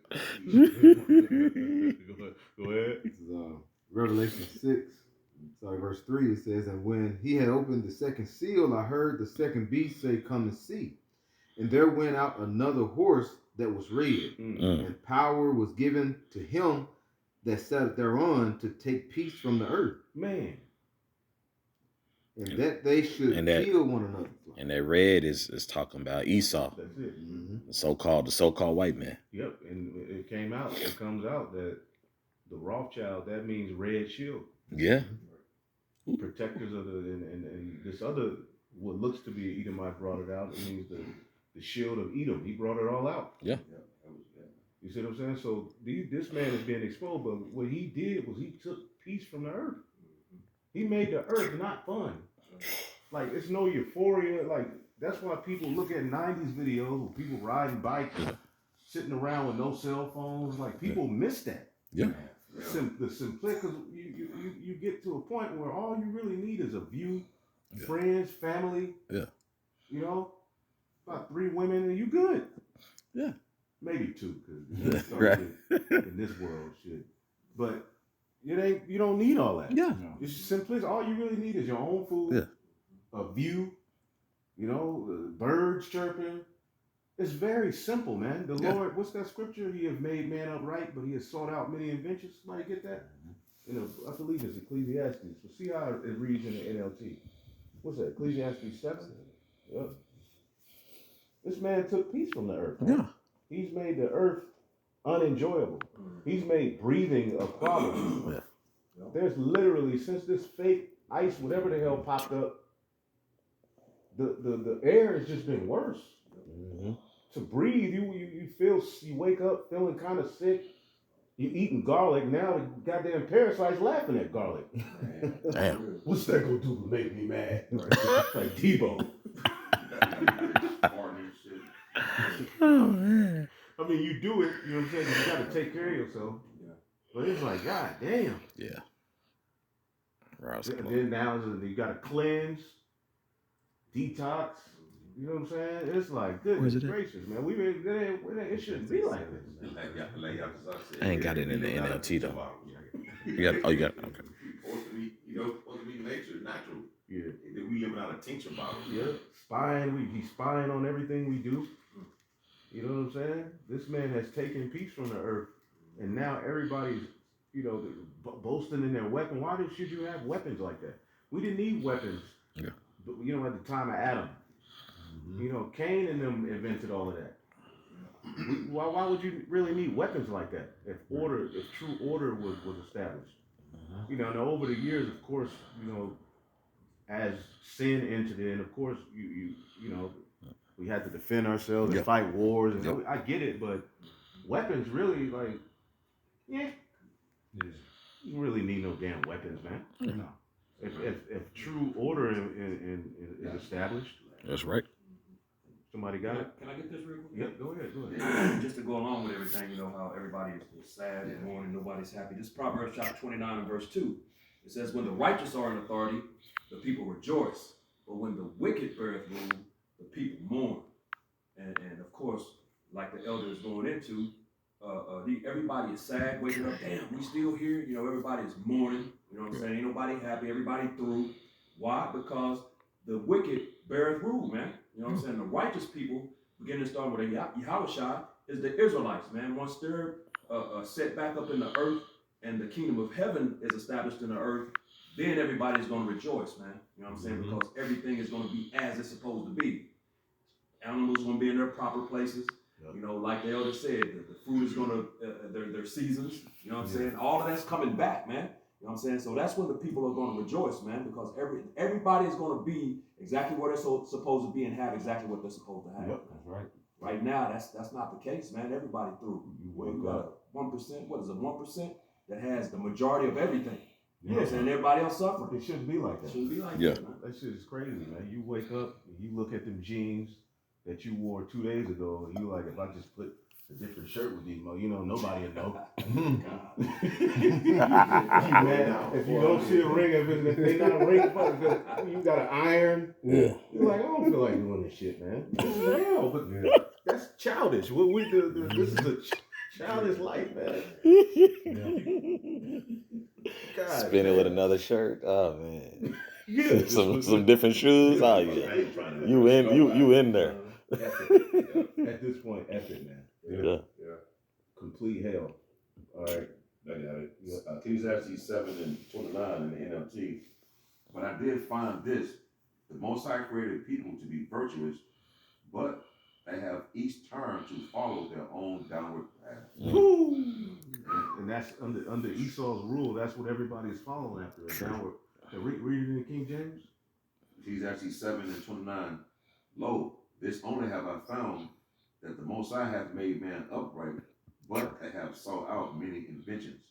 Go ahead. This is Revelation 6, verse 3. It says, "And when he had opened the second seal, I heard the second beast say, 'Come and see.' And there went out another horse that was red, and power was given to him that sat thereon to take peace from the earth, Man. and that they should kill one another." And that red is talking about Esau, That's it. Mm-hmm. the so-called white man. Yep. And it comes out that the Rothschild, that means red shield. Yeah. protectors of and this other, what looks to be Edomite brought it out. It means the shield of Edom. He brought it all out. Yeah. You see what I'm saying? So this man is being exposed, but what he did was he took peace from the earth. He made the earth not fun. Like, it's no euphoria. Like, that's why people look at 90s videos with people riding bikes, sitting around with no cell phones. Like, people miss that. Yeah. The simplicity, because you get to a point where all you really need is a view, friends, family. Yeah. You know, about 3 women and you good. Yeah. Maybe 2, because Right. in this world, shit. But you don't need all that. Yeah. It's simplicity. All you really need is your own food, a view, you know, birds chirping. It's very simple, man. The Lord, what's that scripture? He has made man upright, but he has sought out many inventions. Somebody get that? You know, I believe it's Ecclesiastes. But see how it reads in the NLT. What's that? Ecclesiastes 7? Yep. This man took peace from the earth. Man. Yeah. He's made the earth unenjoyable. He's made breathing a problem. Yeah. There's literally, since this fake ice, whatever the hell popped up, the air has just been worse. Mm-hmm. To breathe, you wake up feeling kind of sick. You eating garlic, now the goddamn parasites laughing at garlic. Damn. What's that gonna do to make me mad? Like Tebow. Oh man. I mean, you do it, you know what I'm saying? You gotta take care of yourself. But it's like, god damn. Yeah. And then now you gotta cleanse, detox. You know what I'm saying? It's like, goodness gracious, man. It shouldn't be like this. I ain't got it in the NLT though. You got you got okay. Supposed to be nature, natural. Yeah. We living out a tincture bottle. Yeah. He's spying on everything we do. You know what I'm saying? This man has taken peace from the earth, and now everybody's, you know, boasting in their weapon. Why should you have weapons like that? We didn't need weapons. Yeah. But, you know, at the time of Adam. You know, Cain and them invented all of that. Why would you really need weapons like that if true order was established? You know, and over the years, of course, you know, as sin entered in, of course, you know, we had to defend ourselves and fight wars. And I get it, but weapons really, like, you really need no damn weapons, man. No. If true order is established. That's right. Somebody got it? Can I get this real quick? Yep, go ahead. Just to go along with everything, you know, how everybody is sad and mourning, nobody's happy. This is Proverbs chapter 29 and verse 2. It says, when the righteous are in authority, the people rejoice. But when the wicked beareth rule, the people mourn. And of course, like the elder is going into, everybody is sad, waking up, damn, we still here. You know, everybody is mourning. You know what I'm saying? Ain't nobody happy, everybody through. Why? Because the wicked beareth rule, man. You know what I'm saying? The righteous people, beginning to start with Yahushua, is the Israelites, man. Once they're set back up in the earth and the kingdom of heaven is established in the earth, then everybody's going to rejoice, man. You know what I'm saying? Because everything is going to be as it's supposed to be. Animals are going to be in their proper places. Yep. You know, like the elder said, the fruit is going to, their seasons. You know what I'm saying? All of that's coming back, man. You know what I'm saying? So that's when the people are going to rejoice, man, because everybody is going to be exactly where they're supposed to be and have exactly what they're supposed to have. Yep, that's right. Right now, that's not the case, man. Everybody through. You got 1%. What is it? 1% that has the majority of everything. You know what I'm saying? Everybody else suffering. It shouldn't be like that. It shouldn't be like that, man. That shit is crazy, man. You wake up and you look at them jeans that you wore 2 days ago, and you like, if I just put a different shirt with these, you know, nobody will know. If you don't see a ring, if they not a ring, you got an iron. Yeah. You're like, I don't feel like doing this shit, man. This is hell, but that's childish. What we do, this is a childish life, man. God, Spin it with another shirt. Oh man. Yeah. some different shoes. Oh yeah. You in there. At this point, epic, man. Yeah. Complete hell. All right. I got it. Ecclesiastes 7 and 29 in the NLT. But I did find this: the Most High created people to be virtuous, but they have each turned to follow their own downward path. And that's under Esau's rule. That's what everybody is following after, a Read it in King James. Ecclesiastes 7:29. Lo, this only have I found, that the Most High hath made man upright, but have sought out many inventions.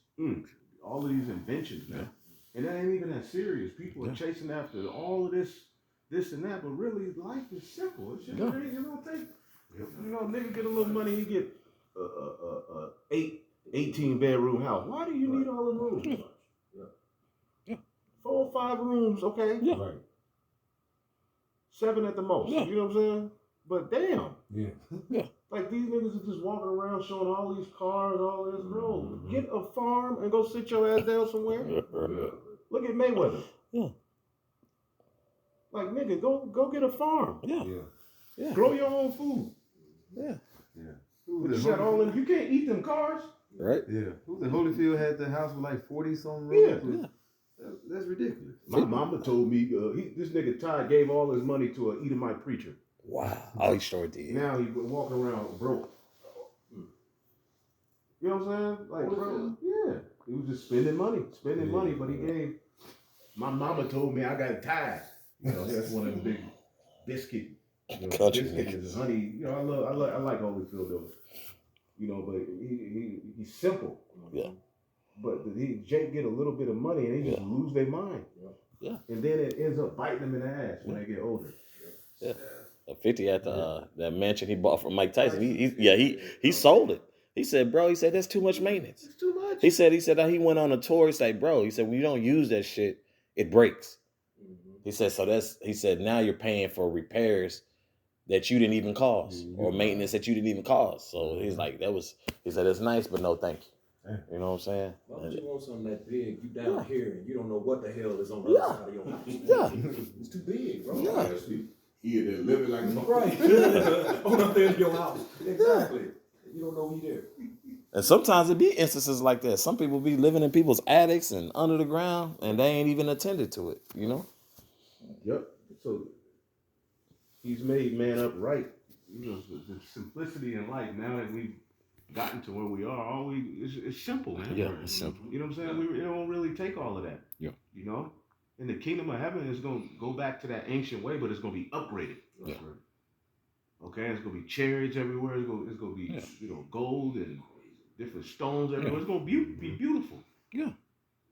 All of these inventions, man. And that ain't even that serious. People are chasing after all of this and that, but really life is simple. It's just, you know, nigga get a little money, he get a 18 bedroom house. Why do you need all the rooms? 4 or 5 rooms, okay? Right. 7 at the most. Yeah. You know what I'm saying? But damn. Yeah. Like these niggas are just walking around showing all these cars, all this. Bro, get a farm and go sit your ass down somewhere. Look at Mayweather. Yeah. Like, nigga, go get a farm. Yeah. Yeah. Grow your own food. Yeah. But you got all them, you can't eat them cars. Right? Yeah. Who was it? Holyfield had the house with like 40 something Yeah. rooms. That's ridiculous. My mama told me this nigga Ty gave all his money to an Edomite preacher. Wow. Oh, he sure did. Now he walking around broke. You know what I'm saying? Like, bro, yeah. He was just spending money, but he gave. My mama told me I got tired. You know, that's one of the big biscuit. You know, Country biscuit niggas. is honey. You know, I like Holyfield though. You know, but he's simple. Yeah. But Jake get a little bit of money and they just lose their mind. Yeah. And then it ends up biting them in the ass when they get older. Yeah. 50 at the that mansion he bought from Mike Tyson. He sold it. He said, bro, that's too much maintenance. It's too much. He said he went on a tour. He said, bro, when you don't use that shit, it breaks. He said, now you're paying for repairs that you didn't even cause or maintenance that you didn't even cause. So he's like, he said, it's nice, but no thank you. You know what I'm saying? Why would you want something that big? You down here and you don't know what the hell is on the Yeah. other side of your house. Yeah. It's too big, bro. Yeah. He there living like a Right. On up there in your house. Exactly. You don't know he there. And sometimes it be instances like that. Some people be living in people's attics and under the ground, and they ain't even attended to it, you know? Yep. So he's made man upright. You know, the simplicity in life. Now that we've gotten to where we are, it's simple, man. Yeah, it's simple. You know what I'm saying? It don't really take all of that. Yeah. You know, and the kingdom of heaven is gonna go back to that ancient way, but it's gonna be upgraded. Yeah. Okay, it's gonna be chariots everywhere. It's gonna be gold and different stones everywhere. It's gonna be beautiful. Yeah.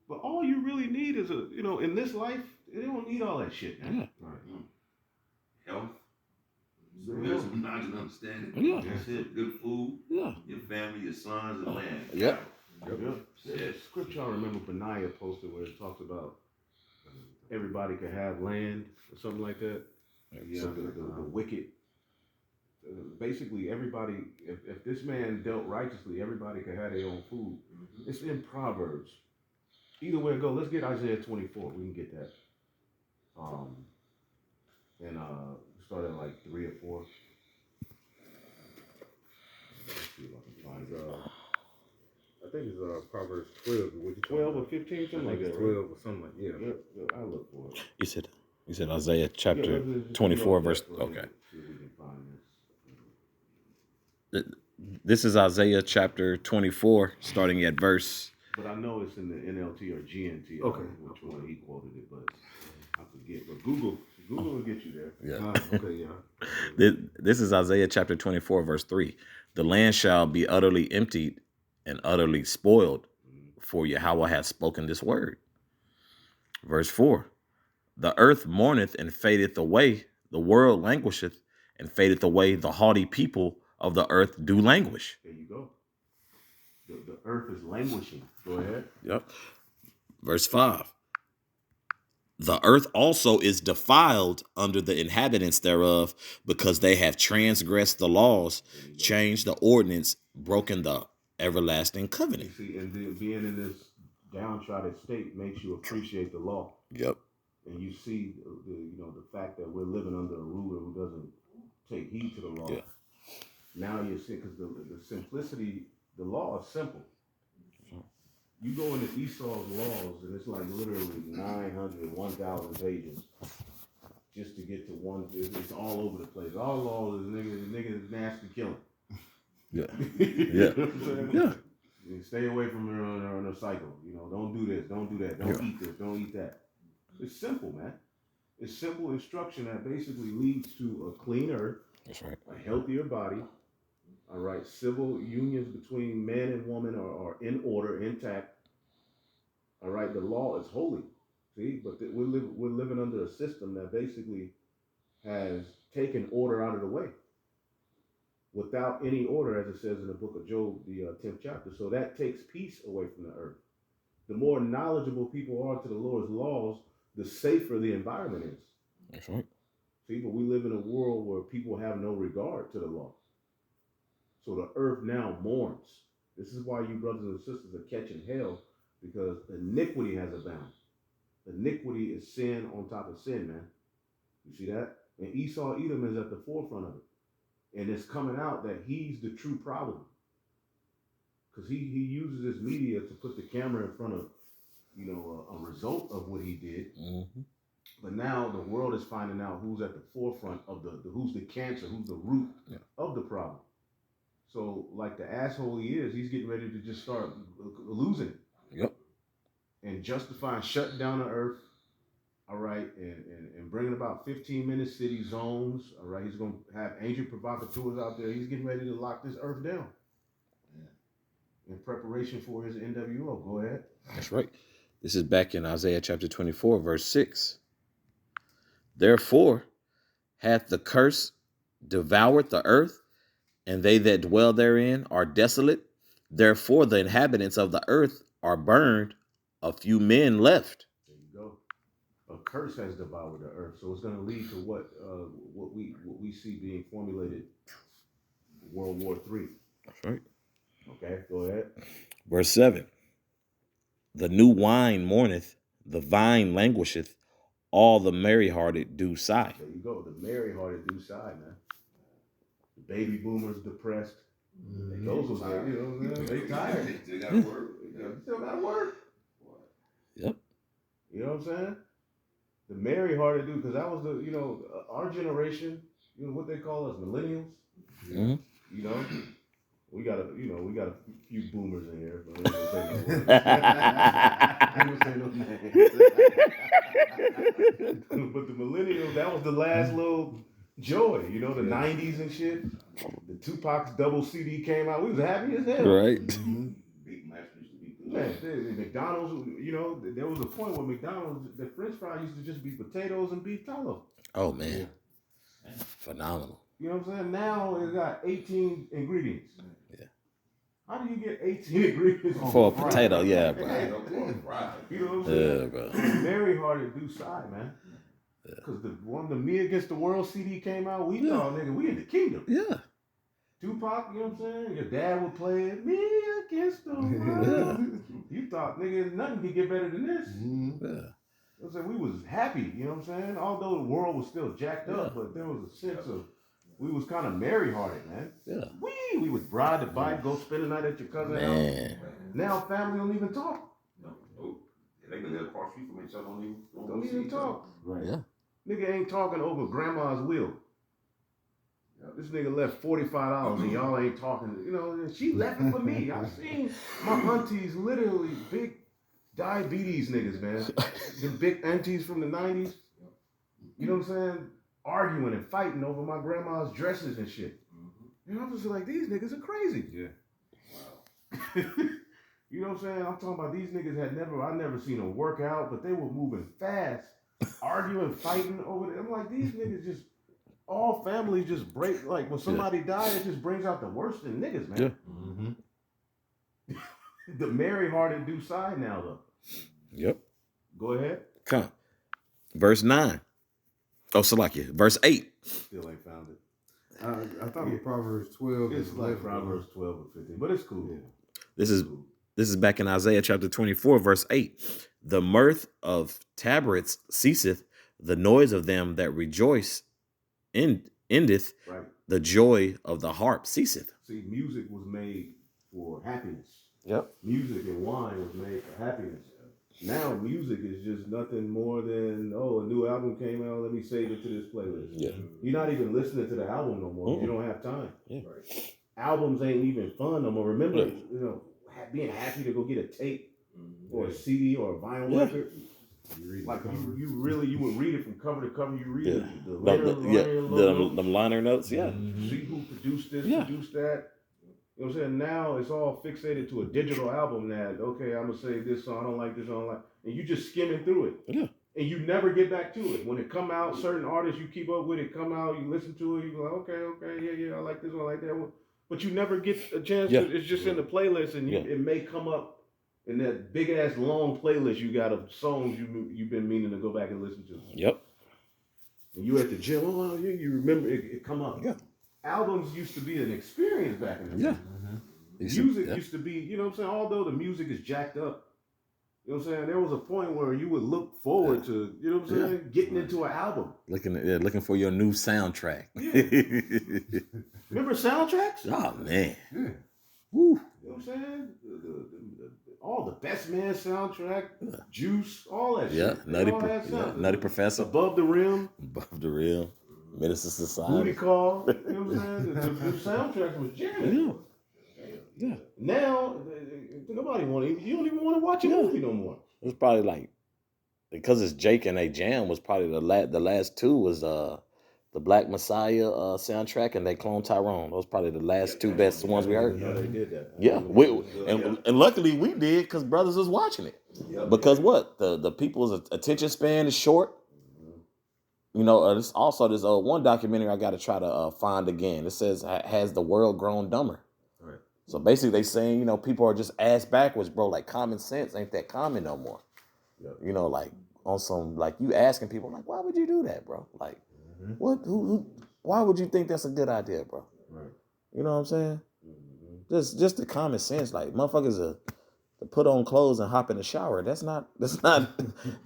But all you really need is in this life, you don't need all that shit, man. Yeah. Right. health, wisdom, knowledge, and understanding. Yeah. That's it. Good food, Yeah. your family, your sons, and land. Yep. There's a scripture I remember Benaiah posted where it talks about everybody could have land or something like that. Yeah. So the wicked, basically everybody, if this man dealt righteously, everybody could have their own food. It's in Proverbs. Either way it go, let's get Isaiah 24. We can get that. And start at like 3 or 4. Let's see if I can find I think it's Proverbs 12. 12 or 15, something like that. 12 or something like that. Yeah, I'll look for it. You said Isaiah chapter Yeah, let's 24 go verse. back for a Okay. minute, see if we can find this. This is Isaiah chapter 24, starting at verse. But I know it's in the NLT or GNT. I Okay. don't know which one he quoted it, but I forget. But Google will get you there. Yeah. Okay, yeah. This is Isaiah chapter 24, verse 3. The land shall be utterly emptied and utterly spoiled, for Yahweh hath spoken this word. Verse 4. The earth mourneth and fadeth away, the world languisheth and fadeth away, the haughty people of the earth do languish. There you go. The earth is languishing. Go ahead. Yep. Verse 5. The earth also is defiled under the inhabitants thereof, because they have transgressed the laws, changed the ordinance, broken the everlasting You covenant. see, and then being in this downtrodden state makes you appreciate the law, Yep. and you see the fact that we're living under a ruler who doesn't take heed to the law. Yeah. Now you see, because the simplicity, the law is simple. You go into Esau's laws, and it's like literally 900, 1,000 pages just to get to one. It's all over the place. Our law is nigga is nasty killing. Yeah. You know what I'm saying? Yeah. You stay away from her on her cycle. Don't do this. Don't do that. Don't eat this. Don't eat that. It's simple, man. It's simple instruction that basically leads to a clean earth, That's right. a healthier body. All right, civil unions between man and woman are in order, intact. All right, the law is holy. See, but we're living under a system that basically has taken order out of the way without any order, as it says in the book of Job, the 10th chapter. So that takes peace away from the earth. The more knowledgeable people are to the Lord's laws, the safer the environment is. That's right. See, but we live in a world where people have no regard to the law. So the earth now mourns. This is why you brothers and sisters are catching hell, because iniquity has abounded. Iniquity is sin on top of sin, man. You see that? And Esau Edom is at the forefront of it. And it's coming out that he's the true problem. Because he uses his media to put the camera in front of, a result of what he did. Mm-hmm. But now the world is finding out who's at the forefront of who's the cancer, who's the root of the problem. So, like the asshole he is, he's getting ready to just start losing it. Yep. And justifying shutting down the earth, all right, and bringing about 15-minute city zones, all right. He's going to have agent provocateurs out there. He's getting ready to lock this earth down. In preparation for his NWO. Go ahead. That's right. This is back in Isaiah chapter 24, verse 6. Therefore hath the curse devoured the earth, and they that dwell therein are desolate. Therefore the inhabitants of the earth are burned, a few men left. There you go. A curse has devoured the earth, so it's going to lead to what we see being formulated. World War III. That's right. Okay, go ahead. Verse 7. The new wine mourneth, the vine languisheth, all the merry-hearted do sigh. There you go. The merry-hearted do sigh, man. The baby boomers depressed. Those was there, they tired. They still gotta work. They still gotta work. Yep. You know what I'm saying? The merry-hearted do, because that was our generation. What they call us, millennials. Mm-hmm. We got a few boomers in here, but we ain't gonna say no names. But the millennials, that was the last little joy, the 90s and shit. The Tupac's double CD came out. We was happy as hell. Right. Big Mac used to be good. Man, McDonald's, there was a point where McDonald's, the French fry used to just be potatoes and beef tallow. Oh, man. Phenomenal. You know what I'm saying? Now it got 18 ingredients. Yeah. How do you get 18 ingredients For a fry? potato, yeah, bro. You know what I'm saying? Yeah, bro. Merry hearted do sigh, man. Because the Me Against the World CD came out, we thought, nigga, we in the kingdom. Yeah. Tupac, you know what I'm saying? Your dad would play it, Me Against the World. You thought, nigga, nothing could get better than this. Yeah. You know what I'm saying? We was happy, you know what I'm saying? Although the world was still jacked up, but there was a sense of, we was kind of merry-hearted, man. Yeah. We would ride the bike, go spend the night at your cousin's house. Man. Now family don't even talk. No. They can live across the street from each other, Don't even talk. Right. Yeah. Nigga ain't talking over grandma's will. This nigga left $45 and y'all ain't talking. And she left it for me. I've seen my aunties, literally big diabetes niggas, man. The big aunties from the 90s. You know what I'm saying? Arguing and fighting over my grandma's dresses and shit. And I'm just like, these niggas are crazy. Yeah. Wow. You know what I'm saying? I'm talking about these niggas I never seen them work out, but they were moving fast, arguing, fighting over it. I'm like, these niggas just, all families just break, like when somebody dies, it just brings out the worst in niggas, man. Yeah. Mm-hmm. The merry-hearted do sigh now, though. Yep. Go ahead. Come. Verse 9. Oh, Salakia. Verse 8. Still ain't found it. I thought it was Proverbs 12. It's like Proverbs 12 or 15, but it's cool. This is back in Isaiah chapter 24, verse 8. The mirth of tabrets ceaseth, the noise of them that rejoice endeth, Right. the joy of the harp ceaseth. See, music was made for happiness. Yep. Music and wine was made for happiness. Now music is just nothing more than, a new album came out, let me save it to this playlist. Yeah. You're not even listening to the album no more. Mm-mm. You don't have time. Yeah. Right. Albums ain't even fun no more. Remember, being happy to go get a tape or a CD or a vinyl record. You read Like the cover. you would read it from cover to cover. You read Yeah. the The logo. liner notes, yeah. Mhm. See who produced this, Yeah. produced that. You know what I'm saying? Now it's all fixated to a digital album now. Okay, I'm gonna say this song, I don't like this song, I don't like, and you just skimming through it. Yeah. And you never get back to it. When it come out, certain artists you keep up with it, come out, you listen to it, you go, okay, yeah, I like this one, I like that one. But you never get a chance Yeah. to, it's just in the playlist and it may come up in that big ass long playlist you got of songs you've been meaning to go back and listen to. Yep. And you at the gym, you remember it come up. Yeah. Albums used to be an experience back in the day. Yeah. Music used to be, you know what I'm saying? Although the music is jacked up, you know what I'm saying? There was a point where you would look forward to, you know what I'm saying? Getting into an album. Looking for your new soundtrack. Remember soundtracks? Oh man. Yeah. Woo. You know what I'm saying? All the Best Man soundtrack, Juice, all that Yeah. shit. Nutty, All that stuff. Nutty Professor. Above the Rim, Above the Rim. Minister Booty Society. Call, you know what I'm saying? The soundtracks was jamming. Yeah. Now, nobody you don't even want to watch a movie no more. It was probably like, because it's Jake and they jam was probably the last two was the Black Messiah soundtrack and they Clone Tyrone. Those probably the last two best ones we heard. Yeah, they did that. Yeah, and luckily we did because brothers was watching it. Because what the people's attention span is short. You know, there's also this one documentary I got to try to find again. It says, "Has the world grown dumber?" Right. So basically, they saying, you know, people are just ass backwards, bro. Like common sense ain't that common no more. Yep. You know, like on some like you asking people like, why would you do that, bro? Like, what? Who? Why would you think that's a good idea, bro? Right. You know what I'm saying? Just the common sense, like motherfuckers to put on clothes and hop in the shower. That's not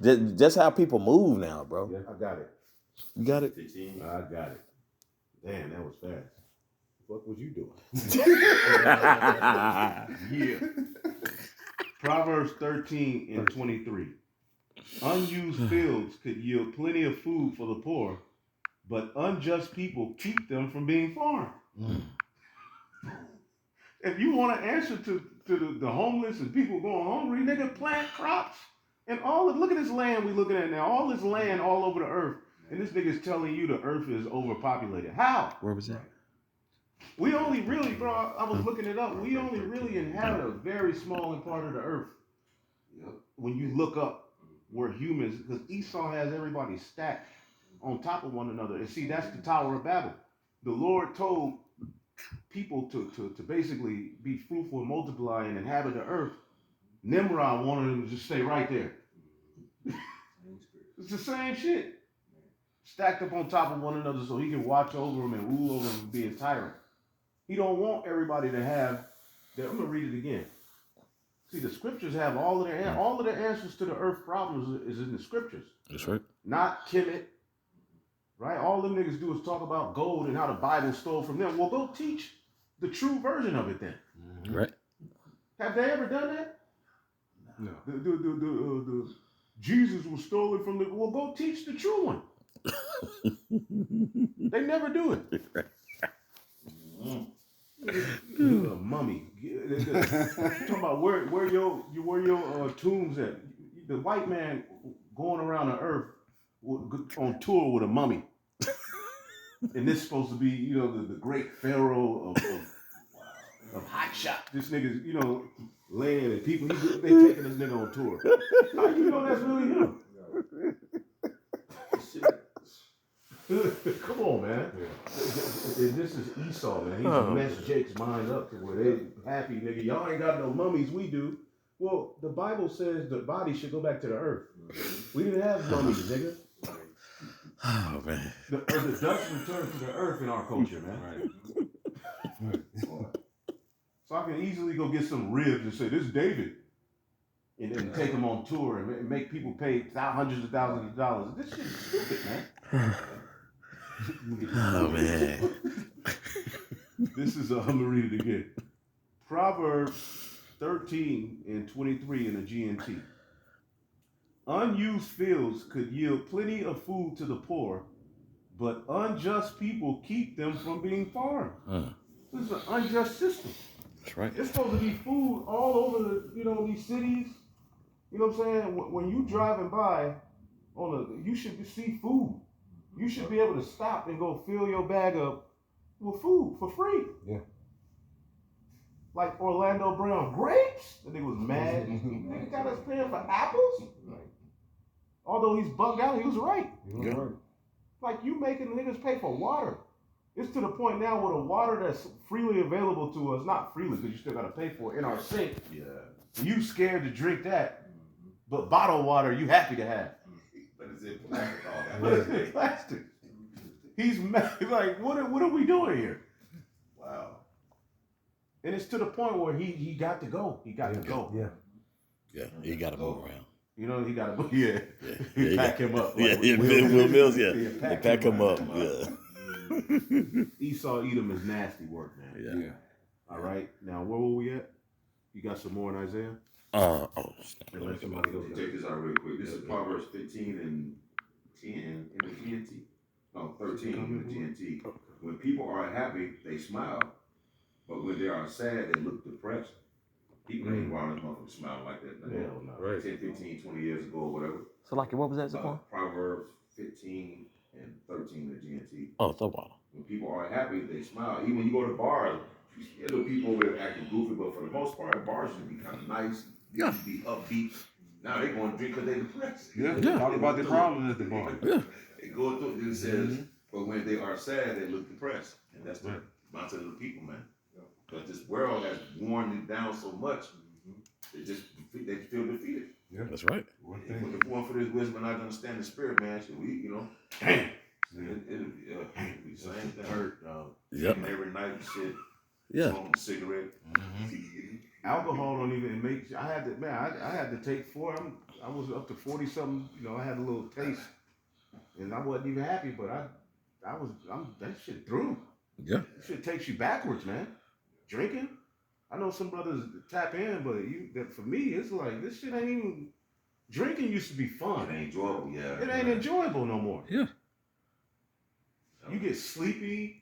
just how people move now, bro. Yeah, I got it. You got it? I got it. Damn, that was fast. What was you doing? Yeah. Proverbs 13 and 23. Unused fields could yield plenty of food for the poor, but unjust people keep them from being farmed. If you want to answer to the homeless and people going hungry, nigga, plant crops. And look at this land we looking at now. All this land all over the earth. And this nigga's telling you the earth is overpopulated. How? Where was that? We only really, bro, I was looking it up. We only really inhabit a very small part of the earth. When you look up where humans, because Esau has everybody stacked on top of one another. And see, that's the Tower of Babel. The Lord told people to basically be fruitful and multiply and inhabit the earth. Nimrod wanted them to just stay right there. It's the same shit. Stacked up on top of one another so he can watch over them and rule over them and be a tyrant. He don't want everybody to have, I'm going to read it again. See, the scriptures have all of the answers to the earth problems is in the scriptures. That's right. Not Kemet, right? All them niggas do is talk about gold and how the Bible stole from them. Well, go teach the true version of it then. Right. Have they ever done that? No. The Jesus was stolen from the. Well, go teach the true one. They never do it. A mummy. Talking about where your tombs at. The white man going around the earth on tour with a mummy. And this is supposed to be, you know, the great pharaoh of hot shot. This nigga's, you know, laying and people, they taking this nigga on tour. How you know that's really him? Come on, man. This is Esau, man. He's messed Jake's mind up to where they happy, nigga. Y'all ain't got no mummies, we do. Well, the Bible says the body should go back to the earth. We didn't have mummies, nigga. Oh man. The dust returned to the earth in our culture, man. Right. So I can easily go get some ribs and say, this is David. And then take them on tour and make people pay hundreds of thousands of dollars. This shit is stupid, man. Oh man. This is, I'm going to read it again. Proverbs 13 and 23 in the GNT. Unused fields could yield plenty of food to the poor, but unjust people keep them from being farmed. This is an unjust system. That's right. It's supposed to be food all over these cities. You know what I'm saying? When you driving by you should see food. You should be able to stop and go fill your bag up with food for free. Yeah. Like Orlando Brown, grapes? The nigga was mad. Nigga got us paying for apples? Although he's bugged out, he was right. Yeah. Like, you making the niggas pay for water. It's to the point now where the water that's freely available to us, not freely, because you still got to pay for it, in our sink. Yeah. You scared to drink that, but bottled water you happy to have. But it's in plastic. All But it's in plastic. He's mad. Like, what are we doing here? Wow. And it's to the point where he got to go. He got to go. Yeah. Yeah, you got to move around. You know, he got to, yeah. Yeah, Pack him up. Yeah, Like, yeah, Will Mills, yeah. They pack him up. Yeah. Esau Edom is nasty work, man. Yeah. All right. Now, where were we at? You got some more in Isaiah? Unless somebody else got Check it. this out real quick. This is Proverbs 15 and 10 in the GNT. No, 13 in the GNT. When people are happy, they smile. But when they are sad, they look depressed. People ain't around this motherfucker smiling like that. No. Hell no. Right. 10, 15, 20 years ago or whatever. So, like, what was that, Zaquan? Proverbs 15 and 13 in the GNT. Oh, the water. When people are happy, they smile. Even when you go to bars, you see little people over there acting goofy, but for the most part, bars should be kind of nice. Yeah. Should be upbeat. Now they going to drink because they depressed. Yeah. Yeah. Talk about their problems at the bar. Yeah. They go through it. It says, but when they are sad, they look depressed. And that's the mindset of the people, man. Because this world has worn it down so much, they feel defeated. Yeah. That's right. One If thing. it weren't for this wisdom and I understand the spirit, man, should we, damn. It'll be the same thing. Hurt, dog. Yep. And every night and shit, Yeah. smoking a cigarette. Alcohol don't even make. I had to, man. I had to take 4. I was up to 40 something. I had a little taste, and I wasn't even happy. But that shit through. Yeah. That shit takes you backwards, man. Drinking. I know some brothers tap in, but for me, it's like this shit ain't even. Drinking used to be fun. It ain't enjoyable, yeah. It ain't enjoyable no more. Yeah. You get sleepy.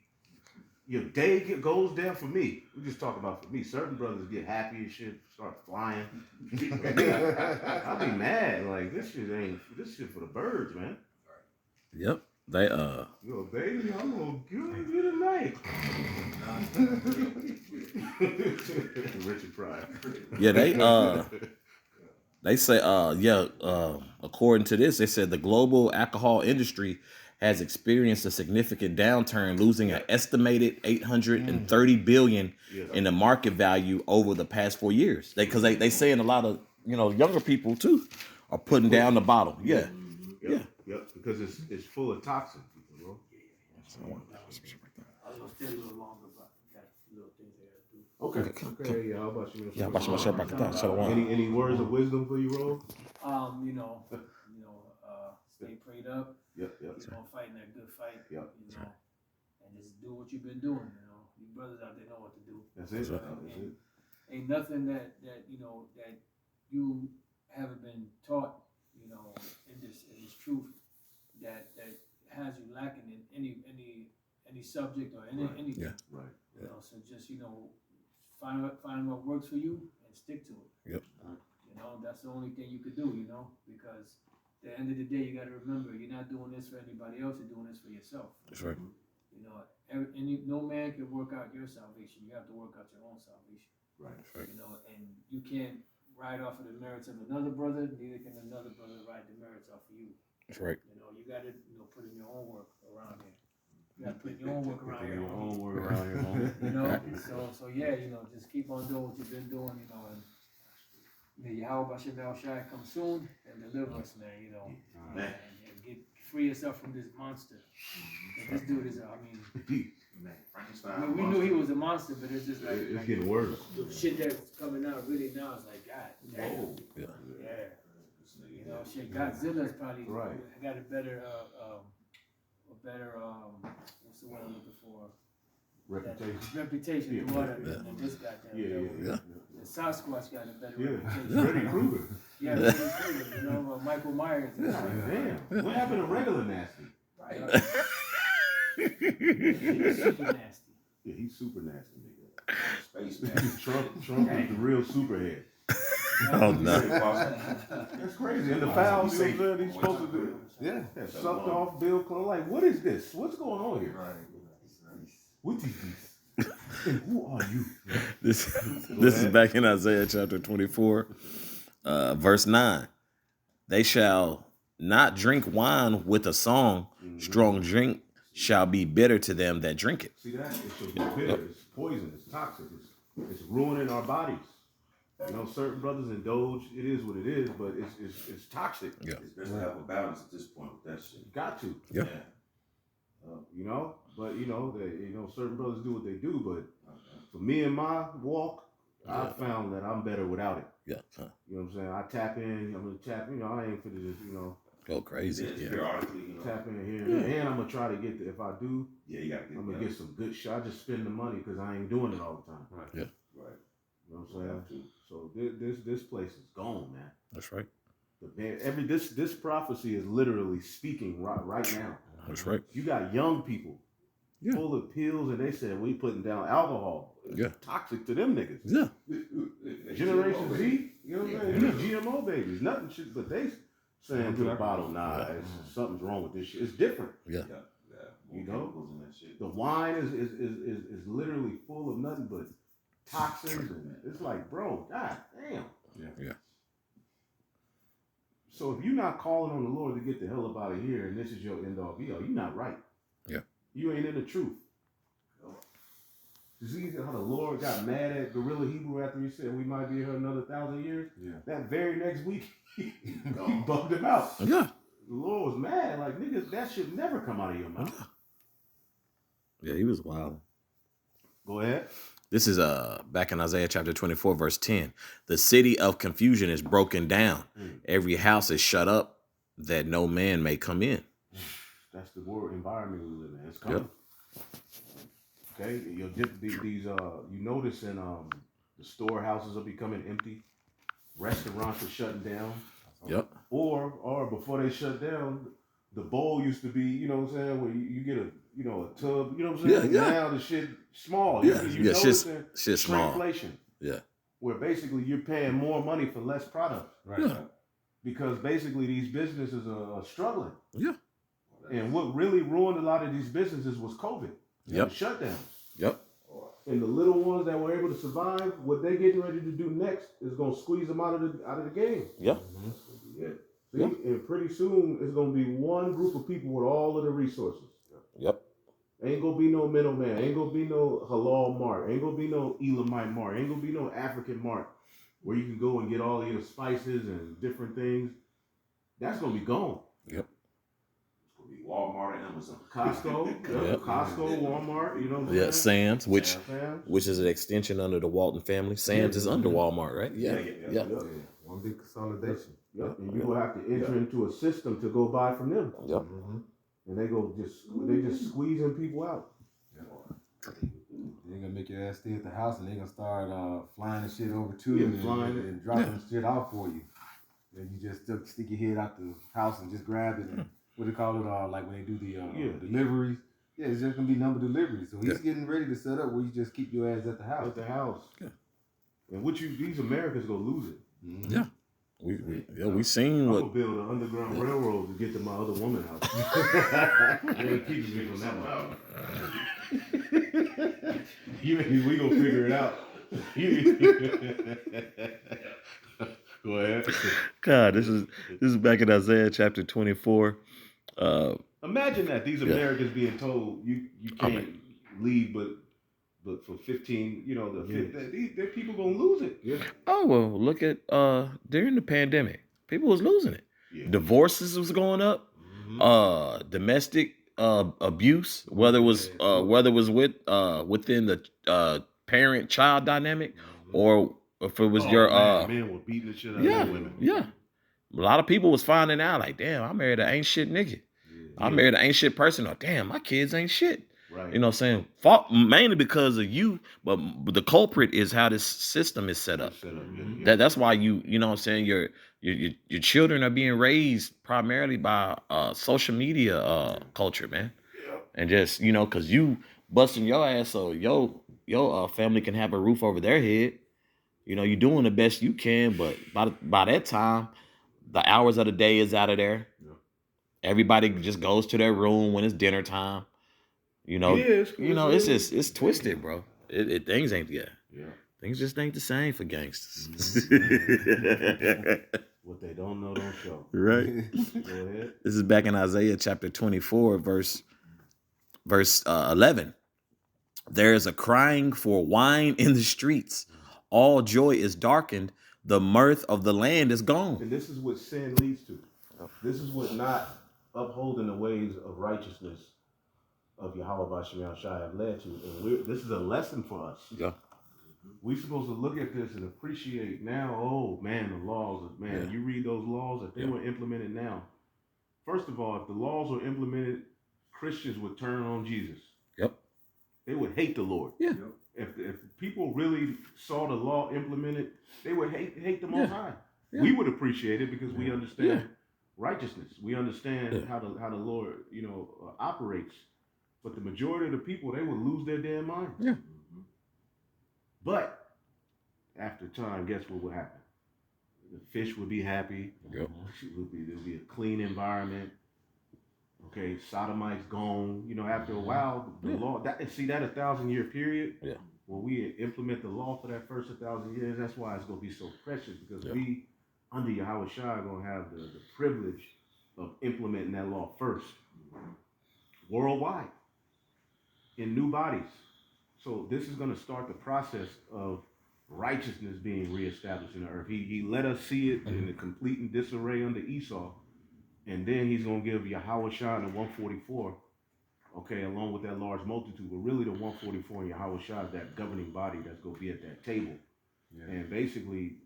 Your day goes down for me. We just talk about for me. Certain brothers get happy and shit, start flying. I'll be mad. Like this shit for the birds, man. Yep. They Yo, baby, I'm gonna give you tonight. Richard Pryor. yeah, they say according to this, they said the global alcohol industry has experienced a significant downturn, losing an estimated $830 billion in the market value over the past 4 years. Because they saying a lot of younger people too are putting down the bottle. Yeah. Yep, because it's full of toxins, bro. I was gonna stay a little longer, but got little things I gotta do. Okay. Yeah. How about you? Yeah, about my back down. Shalom. Any words of wisdom for you, Ro? Stay prayed up. Yep. Fighting that good fight. Yep. And just do what you've been doing. You brothers out there know what to do. That's it. That's That's it. Ain't nothing that you haven't been taught, in this truth that has you lacking in any subject or anything. Yeah. Right. So just find what works for you and stick to it. Yep. That's the only thing you could do. Because at the end of the day, you got to remember you're not doing this for anybody else. You're doing this for yourself. That's right. No man can work out your salvation. You have to work out your own salvation. Right. And you can't ride off of the merits of another brother. Neither can another brother ride the merits off of you. That's right. You got to put in your own work around here. You got to put your own work around here. Your own word around your home. So just keep on doing what you've been doing. And may Yahweh Bashem El Shai come soon and deliver us, man. And get free yourself from this monster. This dude is, we knew he was a monster, but it's just like It's getting worse. the shit that's coming out really now is like, God damn. Yeah. Godzilla's probably Right. got a better, what's the word I'm looking for? Reputation to what than this goddamn devil. Yeah. The Sasquatch got a better Yeah. reputation. Freddy Krueger. Yeah, Freddy Krueger, Michael Myers. Damn. What happened to regular nasty? Right. He's super nasty. Yeah, he's super nasty, nigga. Space man. Trump is the real superhead. Oh, no. That's crazy. And the fouls, you know what I'm saying? He's supposed to do. Yeah. Yeah, sucked off Bill Clinton. Like, what is this? What's going on here? What is this? And who are you? This is back in Isaiah chapter 24, verse 9. They shall not drink wine with a song. Strong drink shall be bitter to them that drink it. See that? It should be bitter. It's poison. It's toxic. It's ruining our bodies. You know, certain brothers indulge. It is what it is, but it's toxic. Yeah. It's best to have a balance at this point with that shit. Got to. Yeah. You know, but certain brothers do what they do. But for me and my walk, I found that I'm better without it. Yeah. You know what I'm saying? I tap in. I'm gonna tap. You know, I ain't finna just Go crazy. Yeah, Yeah. periodically, you know. tap in here, and I'm gonna try to get if I do, Yeah, you gotta get I'm gonna get some good shit. I just spend the money because I ain't doing it all the time. Right. You know what I'm saying? So this place is gone, man. That's right. This prophecy is literally speaking right now. That's right. You got young people full of pills, and they said we putting down alcohol. It's toxic to them niggas. Yeah. Generation Z, you know what I'm saying? These GMO babies, nothing shit, but they saying to the bottle, nah, something's wrong with this shit. It's different. Yeah. You know, the wine is literally full of nothing but toxins, and it's like, bro, god damn. Yeah. So if you're not calling on the Lord to get the hell up out of here, and this is your end all be all, you're not right. Yeah. You ain't in the truth. You see how the Lord got mad at Gorilla Hebrew after he said we might be here another 1,000 years? Yeah. That very next week, he bugged him out. Yeah. The Lord was mad, like, niggas, that should never come out of your mouth. Yeah, he was wild. Go ahead. This is back in Isaiah chapter 24, verse 10. The city of confusion is broken down. Every house is shut up that no man may come in. That's the world environment we live in. It's coming. Okay, you notice in the storehouses are becoming empty. Restaurants are shutting down. Yep. Or before they shut down, the bowl used to be, you know what I'm saying, where you get a tub, you know what I'm saying? Yeah. Now the shit small. Yeah, You yeah, noticing shit small. shrinkflation. Yeah. Where basically you're paying more money for less product. Right. Yeah. Because basically these businesses are struggling. Yeah. And what really ruined a lot of these businesses was COVID. Yep. The shutdown. Yep. And the little ones that were able to survive, what they're getting ready to do next is gonna squeeze them out of the game. Yeah. Yeah. See, and pretty soon it's gonna be one group of people with all of the resources. Yep. Ain't gonna be no middleman. Ain't gonna be no halal mart. Ain't gonna be no Elamite mart. Ain't gonna be no African mart where you can go and get all of your spices and different things. That's gonna be gone. Yep. Walmart and Amazon. Costco, Yep. Costco, Walmart, you know what I'm Yeah. saying? Sam's, which Sam's. which is an extension under the Walton family. Sam's is under Walmart, right? Yeah. Yeah. Yep. One big consolidation. Yep. And you will have to enter into a system to go buy from them. Yep. And they just squeezing people out. They're gonna make your ass stay at the house, and they're gonna start flying the shit over to Yeah, you flying and dropping shit out for you. And you just stick your head out the house and just grab it. And what they call it, like when they do the deliveries. Yeah, it's just gonna be number deliveries. So he's getting ready to set up where you just keep your ass at the house. At the house. Yeah. And these Americans gonna lose it. Yeah. We seen I'm what. gonna build an underground railroad to get to my other woman's house. They ain't keeping me from that one. We gonna figure it out. Go ahead. God, this is back in Isaiah chapter 24. Imagine that these Americans being told you can't leave, but for 15, the people gonna lose it. Yeah. Oh well, look at during the pandemic, people was losing it. Yeah. Divorces was going up. Domestic abuse, whether it was within the parent-child dynamic, or if it was men were beating the shit out of women. Yeah. A lot of people was finding out like, damn, I married an ain't shit nigga. I married an ain't shit person. Or damn, my kids ain't shit. Right. You know what I'm saying? Fault mainly because of you, but the culprit is how this system is set up. That's why you know what I'm saying, your children are being raised primarily by social media culture, man. Yeah. And just, cause you busting your ass so your family can have a roof over their head. You know, you're doing the best you can, but by that time, the hours of the day is out of there. Yeah. Everybody just goes to their room when it's dinner time. You know, Yeah, it's just it's twisted, bro. Things ain't Yeah. things just ain't the same for gangsters. What they don't know, don't show. Right. Go ahead. This is back in Isaiah chapter 24, verse 11. There is a crying for wine in the streets. All joy is darkened. The mirth of the land is gone. And this is what sin leads to. This is what not upholding the ways of righteousness of Yahweh Bashim Shai have led to. And this is a lesson for us. Yeah. We're supposed to look at this and appreciate now, oh man, the laws, man, you read those laws, if they were implemented now. First of all, if the laws were implemented, Christians would turn on Jesus. Yep. They would hate the Lord. Yeah. If people really saw the law implemented, they would hate the Most High. Yeah. We would appreciate it because we understand righteousness. We understand how the Lord, operates. But the majority of the people, they would lose their damn mind. Yeah. But after time, guess what would happen? The fish would be happy. Yep. There'll be a clean environment. Okay, sodomites gone. After a while, the law. That 1,000-year period. Yeah. When we implement the law for that first 1,000 years, that's why it's gonna be so precious because we, under Yahweh Shai, are gonna have the privilege of implementing that law first, worldwide, in new bodies. So this is gonna start the process of righteousness being reestablished in the earth. He let us see it in the complete and disarray under Esau. And then he's going to give Yahweh Shai the 144, okay, along with that large multitude. But really the 144 and Yahweh Shai is that governing body that's going to be at that table. Yeah. And basically,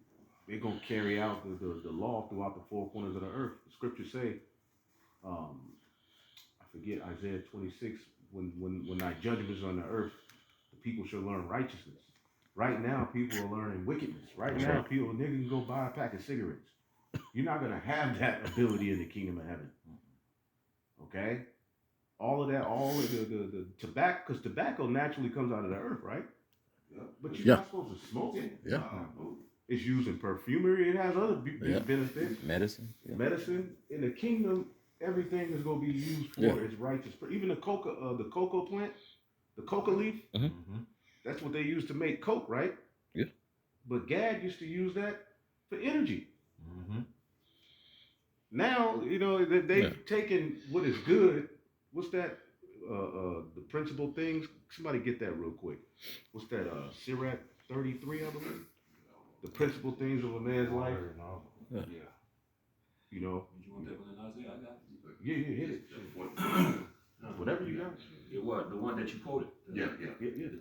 they're going to carry out the law throughout the four corners of the earth. The scriptures say, I forget, Isaiah 26, when thy judgments are on the earth, the people shall learn righteousness. Right now, people are learning wickedness. Right now, niggas can go buy a pack of cigarettes. You're not going to have that ability in the kingdom of heaven. Okay? All of the tobacco, because tobacco naturally comes out of the earth, right? Yeah. But you're not supposed to smoke it. Yeah. It's used in perfumery. It has other benefits. Medicine. Yeah. Medicine. In the kingdom, everything is going to be used for its righteous. Even the cocoa plant, the coca leaf, that's what they use to make coke, right? Yeah. But Gad used to use that for energy. Now, they've taken what is good. What's that? The principal things. Somebody get that real quick. What's that? Sirach 33, I believe. The principal things of a man's life. Yeah. You want that one in Isaiah? I got it. Yeah, hit it. Whatever you got. It what? The one that you quoted? Yeah.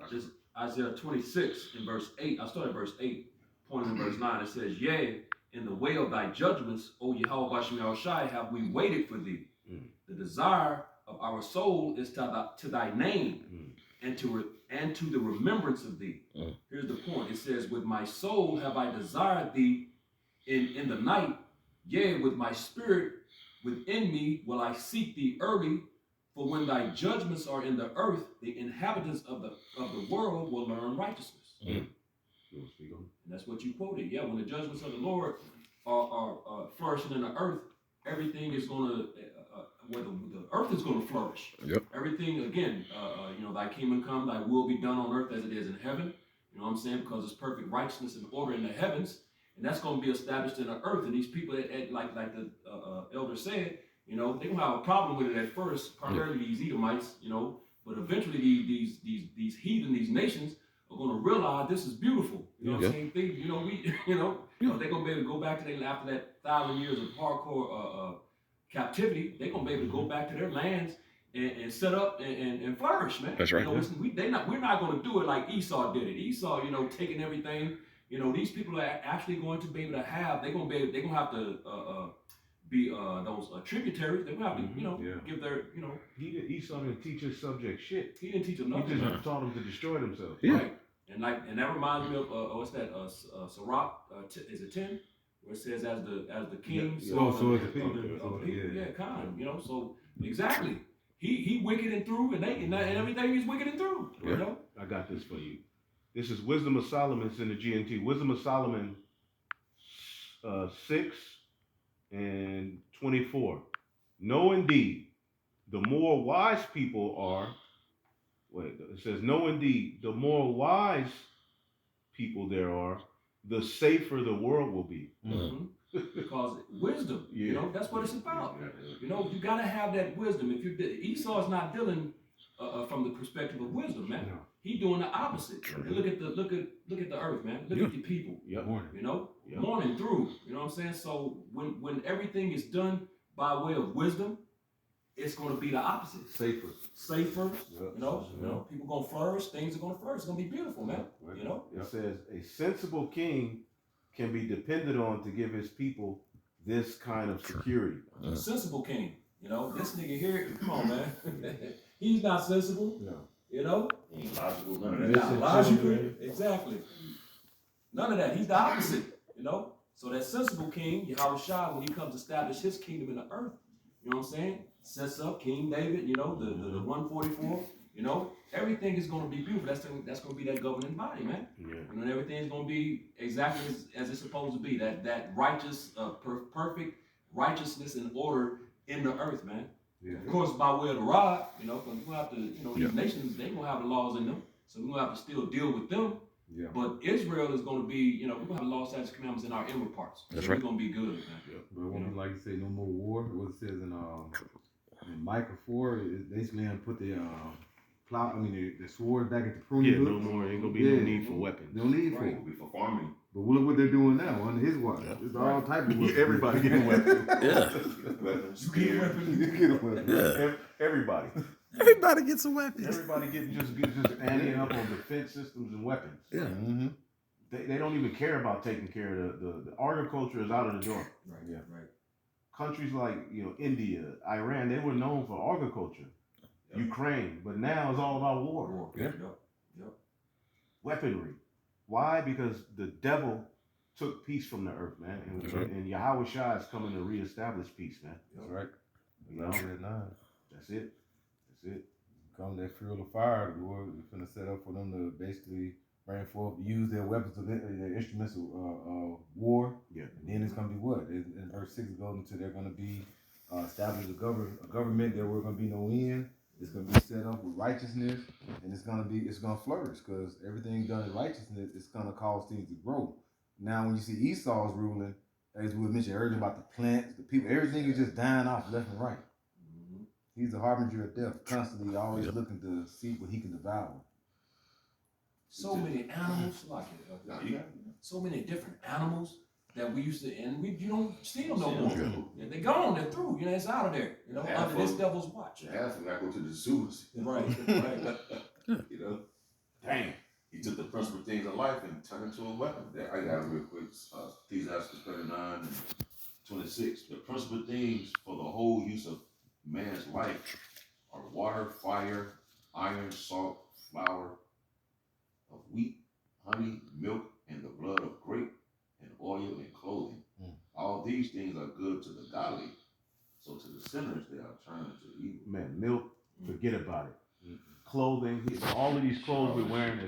Just Isaiah 26 in verse 8. I started at verse 8, pointing in verse 9. It says, yea, in the way of thy judgments, O Yahweh Bashim Shai, have we waited for thee. The desire of our soul is to thy name and to the remembrance of thee. Here's the point. It says, with my soul have I desired thee in the night. Yea, with my spirit within me will I seek thee early. For when thy judgments are in the earth, the inhabitants of the world will learn righteousness. And that's what you quoted. Yeah, when the judgments of the Lord are flourishing in the earth, everything is going to, the earth is going to flourish. Yep. Everything, again, thy kingdom come, thy will be done on earth as it is in heaven. You know what I'm saying? Because it's perfect righteousness and order in the heavens. And that's going to be established in the earth. And these people, like the elder said, they're going to have a problem with it at first, primarily these Edomites, but eventually these heathen, these nations are going to realize this is beautiful. Same thing, they're going to be able to go back to after that 1,000 years of hardcore captivity, they're going to be able to go back to their lands and set up and flourish, man. That's right. We're not going to do it like Esau did it. Esau, taking everything, these people are actually going to be able to have, they're going to have to, be those tributaries. They're going to have to, give their, Esau didn't teach his subject shit. He didn't teach them nothing. He just taught them to destroy themselves. Yeah. Right. And that reminds me of what's that? Sirach, is it 10? Where it says as the king. So is the people. Yeah, kind. So exactly. He wicked and through, and everything is wicked and through. I got this for you. This is Wisdom of Solomon. It's in the GNT. Wisdom of Solomon 6:24. No, indeed, the more wise people are. Wait, it says, no, indeed, the more wise people there are, the safer the world will be. Mhm. Because wisdom, you know, that's what it's about. You know, you gotta have that wisdom. If you Esau is not dealing from the perspective of wisdom, man. No. He doing the opposite. Look at the earth, man. Look at the people. Yep. You know, Yep. mourning through. You know what I'm saying? So when everything is done by way of wisdom, it's going to be the opposite. Safer. Safer. Yep. You know, people gonna flourish. Things are gonna flourish. It's gonna be beautiful, man. Right. You know. It says a sensible king can be depended on to give his people this kind of security. A sensible king. You know, this nigga here. Come on, man. He's not sensible. No. You know. He ain't logical, none of He's that. not logical. Exactly. None of that. He's the opposite. You know. So that sensible king, Yahweh Shai, when he comes to establish his kingdom in the earth, you know what I'm saying? Sets up King David, you know, the 144, you know, everything is going to be beautiful. That's going to be that governing body, man. Yeah. You know, and everything's going to be exactly as it's supposed to be. That righteous, perfect righteousness and order in the earth, man. Yeah. Of course, by way of the rod, you know, because we're going to have to, you know, these nations, they're going to have the laws in them. So we're going to have to still deal with them. Yeah. But Israel is going to be, you know, we're going to have the law, statutes, commandments in our inward parts. That's so right. We're going to be good, man. But it won't be like you say, no more war. What it says in Micah 4, it basically put the the sword back at the pruning Yeah, hook. no more. Ain't gonna be no need for weapons. No need for Right, it. we for farming. But look what they're doing now under his watch. It's all type of weapons. Everybody getting weapons. Yeah. Weapons, You get a spear. weapon. You get a weapon. Yeah. Everybody. Everybody gets a weapon. Everybody getting just adding up on defense systems and weapons. Yeah. Mm-hmm. They don't even care about taking care of the agriculture is out of the door. Right, Yeah. right. Countries like India, Iran, they were known for agriculture. Yep. Ukraine, but now it's all about war. Yeah. Yep. Weaponry. Why? Because the devil took peace from the earth, man. And, That's right. and Yahweh Shai is coming to reestablish peace, man. That's right. You know? That's it. That's it. Come that fuel of fire, the Lord is going to set up for them to basically bring forth, use their weapons, their instruments of war. Yeah. And then it's going to be what? In verse 6 it goes into they're going to be established a government. There will going to be no end. It's going to be set up with righteousness, and it's going to flourish because everything done in righteousness, it's going to cause things to grow. Now, when you see Esau's ruling, as we mentioned earlier about the plants, the people, everything is just dying off left and right. He's a harbinger of death, constantly always looking to see what he can devour. So many animals, like so many different animals that we used to, and you don't see them no more. Yeah, they're gone, they're through. You know, it's out of there. You know, Half under this of- devil's watch. Half of them I go to the zoos. Right. You know, Damn. he took the principal things of life and turned it into a weapon. I got it real quick. Ecclesiastes 39 and 26. The principal things for the whole use of man's life are water, fire, iron, salt, flour, of wheat, honey, milk, and the blood of grape, and oil and clothing. All these things are good to the godly. So to the sinners, they are turned to evil. Man, milk, forget about it. Clothing, all of these clothes we're wearing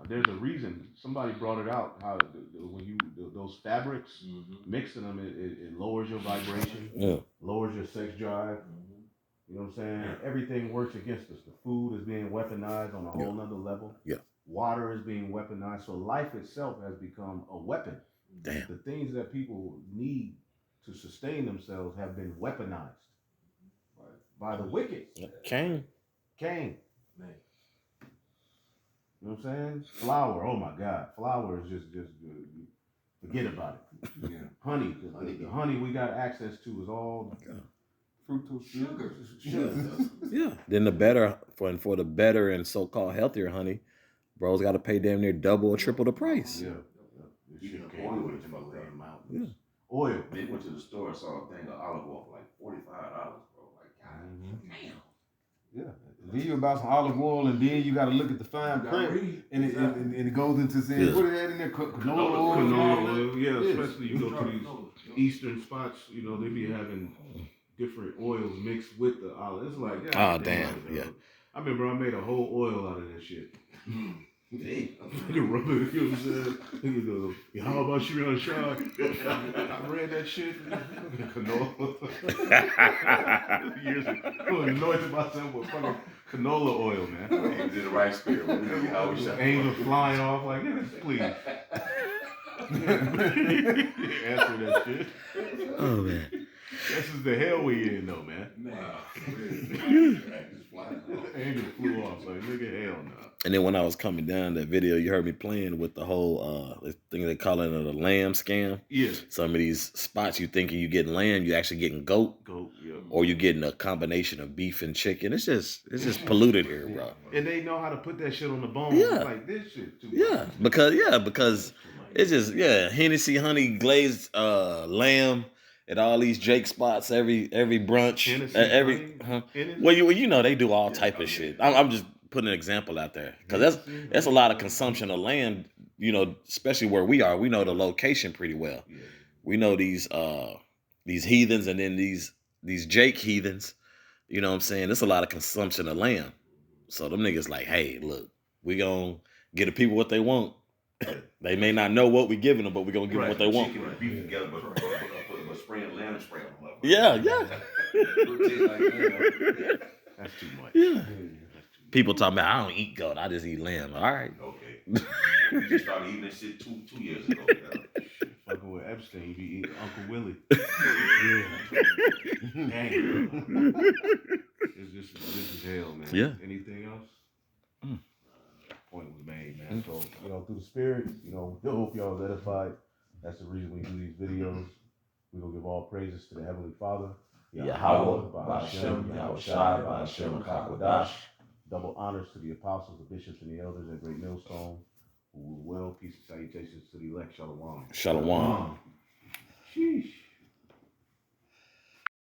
there's a reason. Somebody brought it out how when those fabrics, mixing them, it lowers your vibration, lowers your sex drive. You know what I'm saying? Everything works against us. The food is being weaponized on a whole nother level. Yeah. Water is being weaponized. So life itself has become a weapon. Damn. The things that people need to sustain themselves have been weaponized by the wicked. Cain. Cain. Man. You know what I'm saying? Flour. Oh my God. Flour is just forget about it. Yeah. Honey. The honey we got access to is all Fructose Sugar. sugar. Yeah. Then for the better and so-called healthier honey, bro's got to pay damn near double or triple the price. Yeah. Even Shit the came oil with was a fucked damn up. mountain. Yeah. Oil. They went to the store and saw a thing of olive oil for like $45, bro. Like, God damn. Yeah. Then you about some olive oil, and then you got to look at the fine print, and it goes into saying what it had in there, canola oil. and all that. Canola oil. Yeah, Yes. especially you go to these eastern spots, they be having different oils mixed with the olive. It's like, Oh, damn, dog. yeah. I remember I made a whole oil out of that shit. Nigga rub it, you know what I'm saying? Nigga go, "Yeah, how about Sharian Shah?" I read that shit. Canola. Years ago, I anointed myself with fucking canola oil, man. He was in the right spirit. How we shot. Angels flying off like, nigga, please. Answer that shit. Oh man. This is the hell we in though, man. Angel flew off, like nigga, hell no. And then when I was coming down that video, you heard me playing with the whole thing they call it a lamb scam. Yeah. Some of these spots you thinking you getting lamb, you actually getting goat, Yeah. or you getting a combination of beef and chicken. It's just polluted here, bro. And they know how to put that shit on the bone. Yeah. Like this shit too. Yeah, because it's just Hennessy honey glazed lamb at all these Jake spots every brunch, Hennessy honey? well you know they do all type of shit. I'm just putting an example out there because that's a lot of consumption of lamb. You know, especially where we are, we know the location pretty well. Yeah. We know these heathens and then these Jake heathens. You know what I'm saying? There's a lot of consumption of lamb. So them niggas like, hey, look, we gonna get the people what they want. They may not know what we giving them, but we gonna give them what they want. Chicken and beef together, but spraying lamb spray on them. Yeah. That's too much. Yeah. People talking about I don't eat goat, I just eat lamb. All right. Okay. You just started eating that shit two years ago. Fucking with Epstein, you be eating Uncle Willie. Yeah. Dang. This is hell, man. Yeah. Anything else? Point was made, man. So, through the spirit, we hope y'all was edified. That's the reason we do these videos. We gonna give all praises to the Heavenly Father. Yahweh, Ba'ashem, Yahushai, Ba'ashem, Kakwadash. Double honors to the apostles, the bishops, and the elders at Great Millstone. Who will well. Peace and salutations to the elect. Shalom. Shalom. Sheesh.